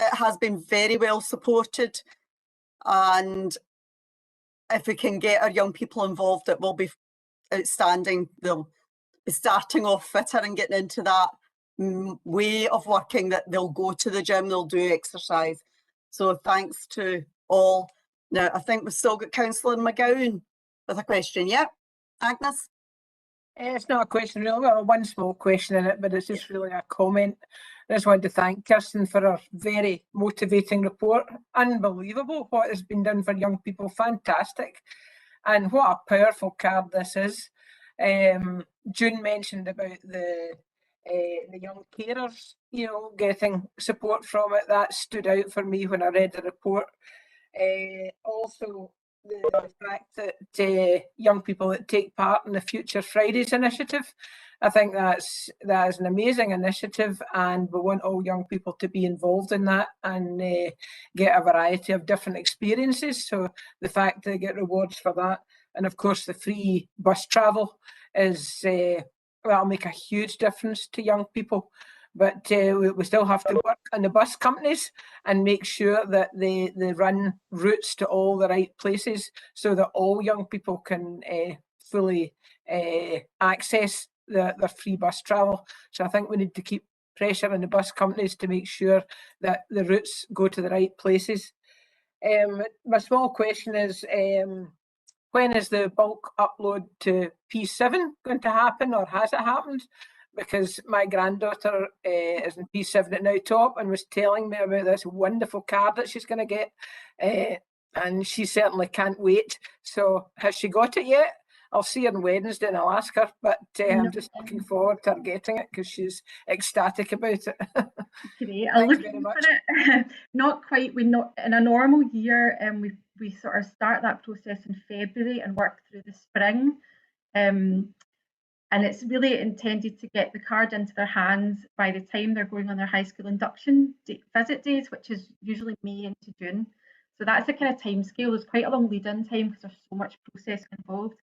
It has been very well supported, and if we can get our young people involved, it will be outstanding. They'll be starting off fitter and getting into that way of working that they'll go to the gym, they'll do exercise. So thanks to all. Now, I think we've still got Councillor McGowan with a question. Yep, Agnes? It's not a question, really. Well, one small question in it, but it's just really a comment. I just wanted to thank Kirsten for her very motivating report. Unbelievable what has been done for young people. Fantastic. And what a powerful card this is. June mentioned about the young carers, you know, getting support from it. That stood out for me when I read the report. Also, the fact that young people that take part in the Future Fridays initiative, I think that is an amazing initiative, and we want all young people to be involved in that and get a variety of different experiences. So the fact they get rewards for that, and of course the free bus travel is that'll make a huge difference to young people. But we still have to work on the bus companies and make sure that they run routes to all the right places so that all young people can fully access their free bus travel. So I think we need to keep pressure on the bus companies to make sure that the routes go to the right places. My small question is, when is the bulk upload to P7 going to happen, or has it happened? Because my granddaughter is in P7 at Now Top and was telling me about this wonderful card that she's going to get, and she certainly can't wait. So has she got it yet? I'll see her on Wednesday and I'll ask her, but I'm just looking forward to her getting it because she's ecstatic about it. Great, I'll Thanks look very into much. it. Not quite. We not in a normal year, we sort of start that process in February and work through the spring. And it's really intended to get the card into their hands by the time they're going on their high school induction visit days, which is usually May into June. So that's the kind of time scale. There's quite a long lead-in time because there's so much process involved.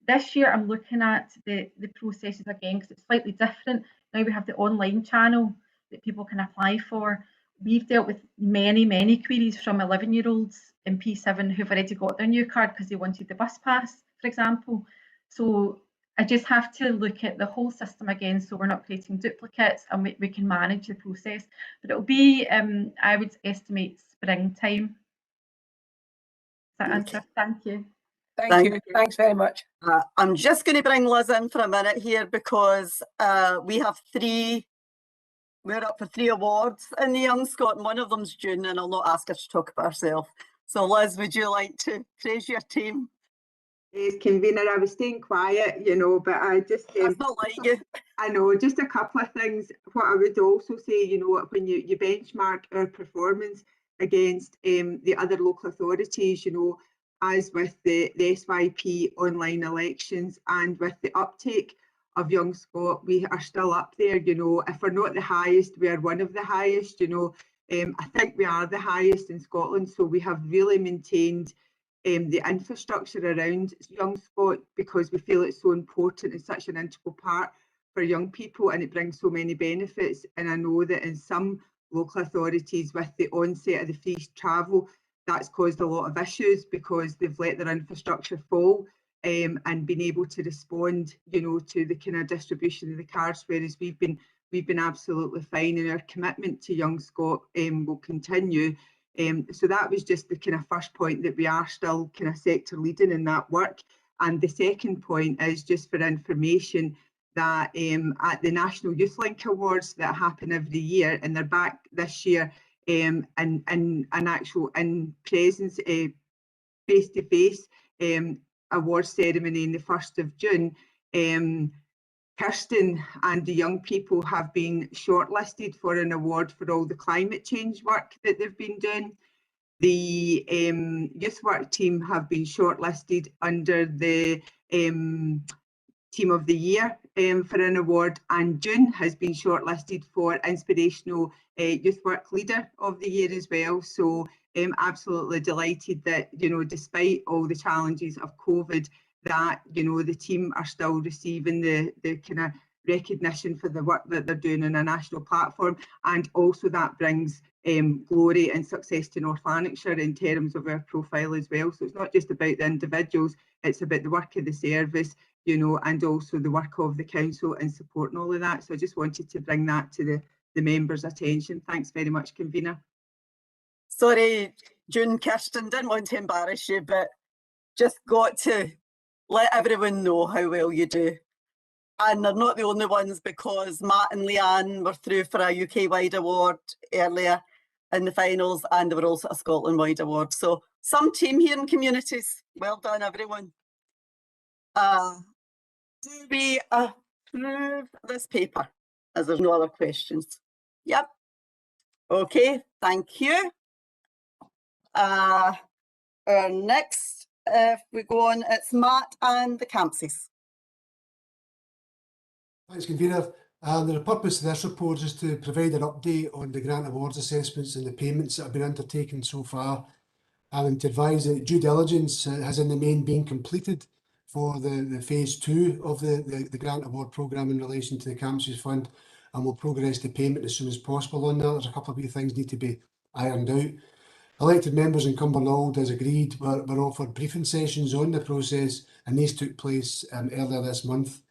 This year, I'm looking at the processes again because it's slightly different. Now we have the online channel that people can apply for. We've dealt with many queries from 11-year-olds in P7 who've already got their new card because they wanted the bus pass, for example. So I just have to look at the whole system again so we're not creating duplicates and we can manage the process. But it'll be, I would estimate, springtime. Does that answer? Thank you. Thank you. Thanks very much. I'm just going to bring Liz in for a minute here because we have we're up for 3 awards in the Young Scot, and one of them's June, and I'll not ask her to talk about herself. So Liz, would you like to praise your team? Yes, convener, I was staying quiet, you know, but I just... That's not like you. I know, just a couple of things. What I would also say, you know, when you benchmark our performance against the other local authorities, you know, as with the SYP online elections and with the uptake of Young Scot, we are still up there, you know. If we're not the highest, we are one of the highest, you know. I think we are the highest in Scotland, so we have really maintained the infrastructure around Young Scot because we feel it's so important and such an integral part for young people, and it brings so many benefits. And I know that in some local authorities with the onset of the free travel, that's caused a lot of issues because they've let their infrastructure fall and been able to respond, you know, to the kind of distribution of the cards, whereas we've been absolutely fine, and our commitment to Young Scot will continue. So that was just the kind of first point, that we are still kind of sector leading in that work. And the second point is just for information that at the National Youth Link Awards that happen every year, and they're back this year in an actual in-presence, face-to-face award ceremony on the 1st of June, Kirsten and the young people have been shortlisted for an award for all the climate change work that they've been doing. The youth work team have been shortlisted under the Team of the Year for an award, and June has been shortlisted for Inspirational Youth Work Leader of the Year as well. So absolutely delighted that, you know, despite all the challenges of COVID, that, you know, the team are still receiving the kind of recognition for the work that they're doing on a national platform. And also that brings glory and success to North Lanarkshire in terms of our profile as well. So it's not just about the individuals, it's about the work of the service, you know, and also the work of the council in supporting all of that. So I just wanted to bring that to the members' attention. Thanks very much, convener. Sorry, June, Kirsten, didn't want to embarrass you, but just got to let everyone know how well you do. And they're not the only ones, because Matt and Leanne were through for a UK-wide award earlier in the finals, and they were also a Scotland-wide award. So some team here in communities. Well done, everyone. Do we approve this paper, as there's no other questions? Yep. Okay, thank you. Our next, if we go on, it's Matt and the Campsies. Thanks, convener. The purpose of this report is to provide an update on the grant awards assessments and the payments that have been undertaken so far, and to advise that due diligence has in the main been completed for the phase 2 of the grant award programme in relation to the Campsies Fund, and we'll progress the payment as soon as possible on that. There's a couple of wee things need to be ironed out. Elected members in Cumbernauld, as agreed, were offered briefing sessions on the process, and these took place earlier this month.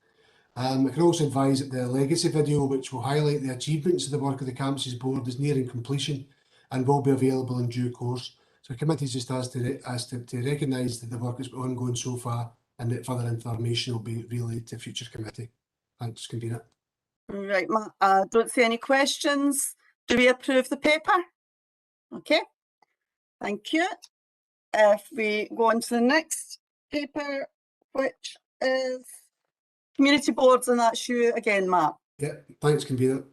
I can also advise that the legacy video, which will highlight the achievements of the work of the Campsies Board, is nearing completion and will be available in due course. So the committee is just asked to recognise that the work has been ongoing so far, and that further information will be relayed to future committee. Thanks, convener. Right, Matt, I don't see any questions. Do we approve the paper? Okay, thank you. If we go on to the next paper, which is community boards, and that's you again, Matt. Yeah, thanks, convener.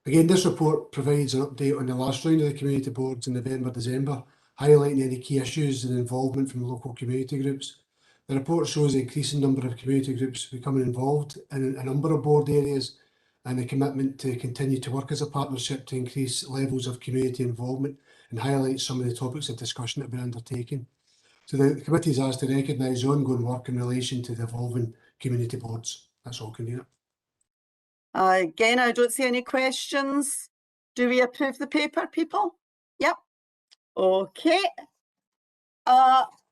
Again, this report provides an update on the last round of the community boards in November, December, highlighting any key issues and involvement from local community groups. The report shows the increasing number of community groups becoming involved in a number of board areas, and the commitment to continue to work as a partnership to increase levels of community involvement, and highlight some of the topics of discussion that have been undertaken. So the committee is asked to recognise ongoing work in relation to the evolving community boards. That's all, convener. Again, I don't see any questions. Do we approve the paper, people? Yep. Okay.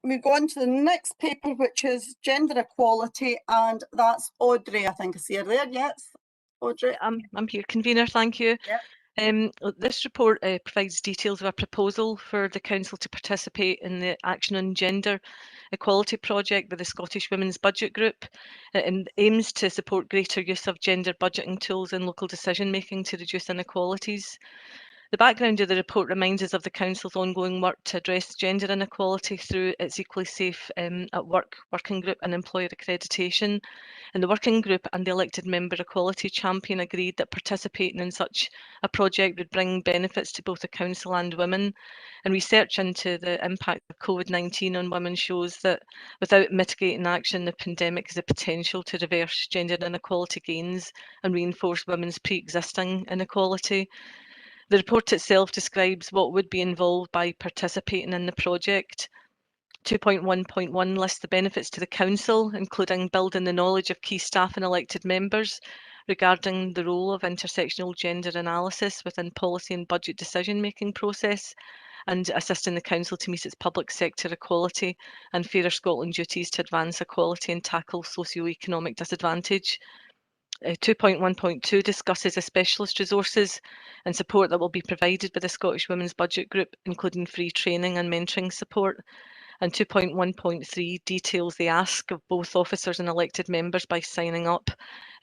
We go on to the next paper, which is gender equality, and that's Audrey, I think I see her there. Yes, Audrey. I'm here, convener, thank you. Yep. This report provides details of a proposal for the Council to participate in the Action on Gender Equality project with the Scottish Women's Budget Group, and aims to support greater use of gender budgeting tools in local decision making to reduce inequalities. The background of the report reminds us of the Council's ongoing work to address gender inequality through its Equally Safe at Work working group and employer accreditation. And the working group and the elected member equality champion agreed that participating in such a project would bring benefits to both the Council and women. And research into the impact of COVID-19 on women shows that without mitigating action, the pandemic has the potential to reverse gender inequality gains and reinforce women's pre-existing inequality. The report itself describes what would be involved by participating in the project. 2.1.1 lists the benefits to the Council, including building the knowledge of key staff and elected members regarding the role of intersectional gender analysis within policy and budget decision-making process, and assisting the Council to meet its public sector equality and Fairer Scotland duties to advance equality and tackle socio-economic disadvantage. 2.1.2 discusses the specialist resources and support that will be provided by the Scottish Women's Budget Group, including free training and mentoring support. And 2.1.3 details the ask of both officers and elected members by signing up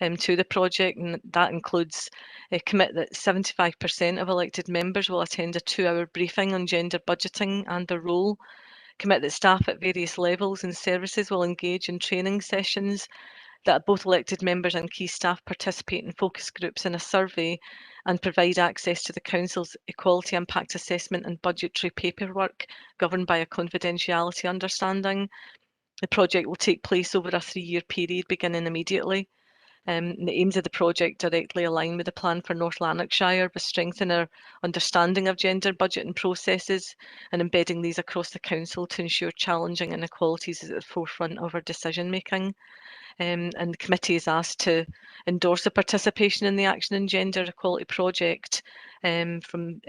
to the project, and that includes commit that 75% of elected members will attend a 2-hour briefing on gender budgeting and their role, commit that staff at various levels and services will engage in training sessions, that both elected members and key staff participate in focus groups in a survey, and provide access to the Council's equality impact assessment and budgetary paperwork governed by a confidentiality understanding. The project will take place over a 3-year period beginning immediately. The aims of the project directly align with the plan for North Lanarkshire, with strengthening our understanding of gender budgeting processes and embedding these across the Council to ensure challenging inequalities is at the forefront of our decision making. And the committee is asked to endorse the participation in the Action on Gender Equality project, from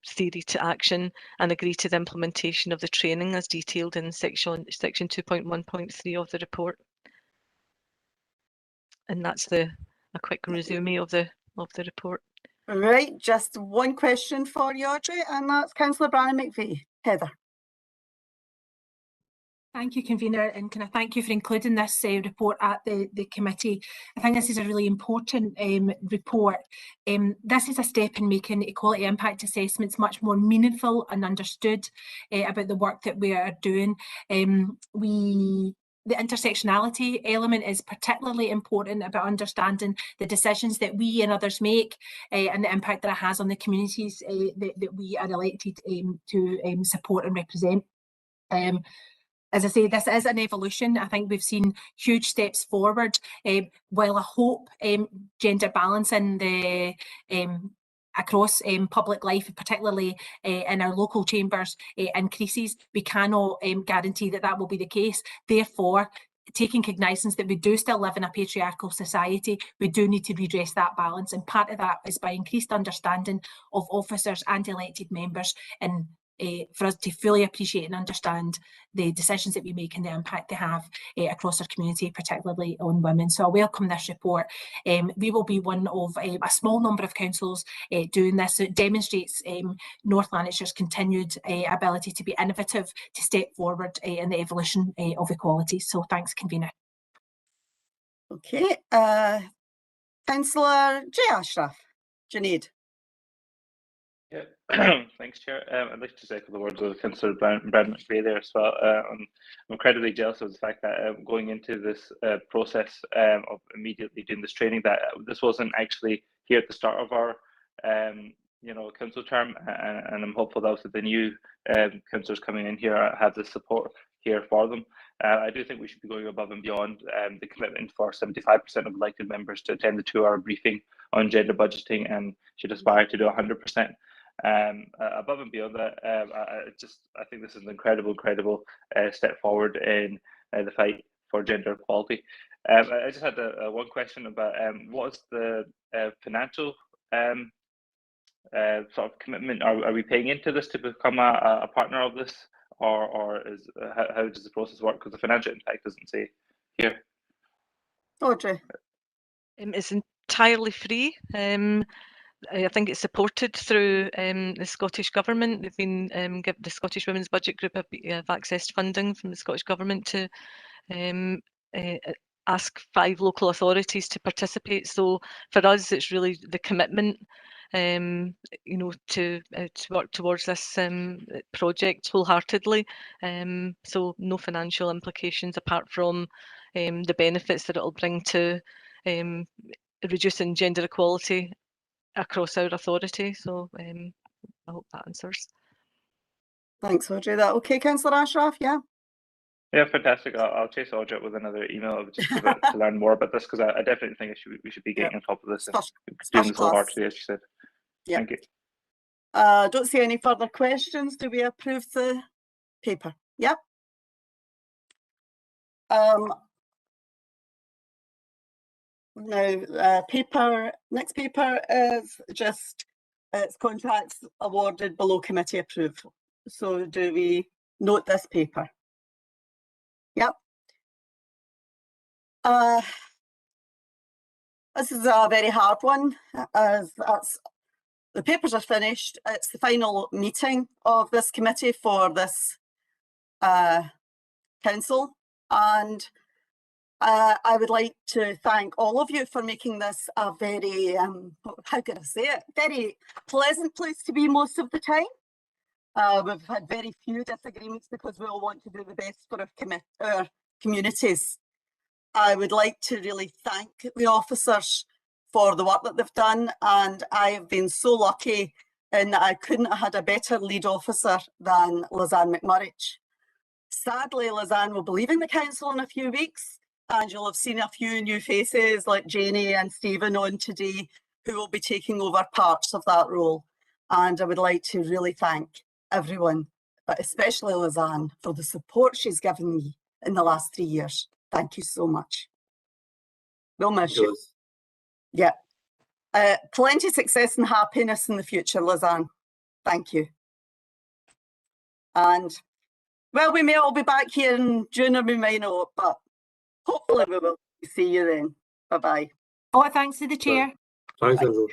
theory to action, and agree to the implementation of the training as detailed in section 2.1.3 of the report. And that's a quick resume of the report. Right, just one question for you, Audrey, and that's Councillor Brannan McVeigh. Heather. Thank you, Convener, and can I thank you for including this report at the committee. I think this is a really important report. This is a step in making equality impact assessments much more meaningful and understood about the work that we are doing. The intersectionality element is particularly important about understanding the decisions that we and others make and the impact that it has on the communities that we are elected to support and represent. As I say, this is an evolution. I think we've seen huge steps forward. While I hope gender balance in the across public life, particularly in our local chambers, increases, we cannot guarantee that that will be the case. Therefore, taking cognizance that we do still live in a patriarchal society, we do need to redress that balance. And part of that is by increased understanding of officers and elected members, and for us to fully appreciate and understand the decisions that we make and the impact they have across our community, particularly on women. So I welcome this report. We will be one of a small number of councils doing this. So it demonstrates North Lanarkshire's continued ability to be innovative, to step forward in the evolution of equality. So thanks, Convener. Okay, Councillor J. Ashraf, Junaid. Yeah, thanks, Chair. I'd like to echo the words of Councillor Brannan McVeigh there as well. I'm incredibly jealous of the fact that going into this process of immediately doing this training, that this wasn't actually here at the start of our council term, and I'm hopeful that with the new councillors coming in here have the support here for them. I do think we should be going above and beyond the commitment for 75% of elected members to attend the 2-hour briefing on gender budgeting, and should aspire to do 100%. Above and beyond that, I think this is an incredible step forward in the fight for gender equality. I just had one question about what is the financial sort of commitment? Are we paying into this to become a partner of this, or is how does the process work? Because the financial impact doesn't say here. Audrey. It's entirely free. I think it's supported through the Scottish Government. They've been the Scottish Women's Budget Group have accessed funding from the Scottish Government to ask 5 local authorities to participate. So for us, it's really the commitment, to work towards this project wholeheartedly. So no financial implications apart from the benefits that it'll bring to reducing gender equality across our authority. So I hope that answers. Thanks, Audrey. That okay, Councillor Ashraf? Yeah. Yeah, fantastic. I'll chase Audrey up with another email just to learn more about this, because I definitely think we should be getting on top of this and doing this wholeheartedly, as you said. Yeah. Thank you. Don't see any further questions. Do we approve the paper? Yep. Now, next paper is just it's contracts awarded below committee approval. So do we note this paper? Yep. This is a very hard one, as the papers are finished. It's the final meeting of this committee for this council, and I would like to thank all of you for making this a very, how can I say it, very pleasant place to be most of the time. We've had very few disagreements because we all want to do the best for our communities. I would like to really thank the officers for the work that they've done, and I have been so lucky in that I couldn't have had a better lead officer than Lizanne McMurrich. Sadly, Lizanne will be leaving the council in a few weeks, and you'll have seen a few new faces like Janie and Stephen on today who will be taking over parts of that role. And I would like to really thank everyone, but especially Lizanne, for the support she's given me in the last 3 years. Thank you so much. We'll miss you. Yeah. Plenty of success and happiness in the future, Lizanne. Thank you. And, well, we may all be back here in June or we may not, but hopefully we will see you then. Bye-bye. Oh, thanks to the chair. Thanks, Angela.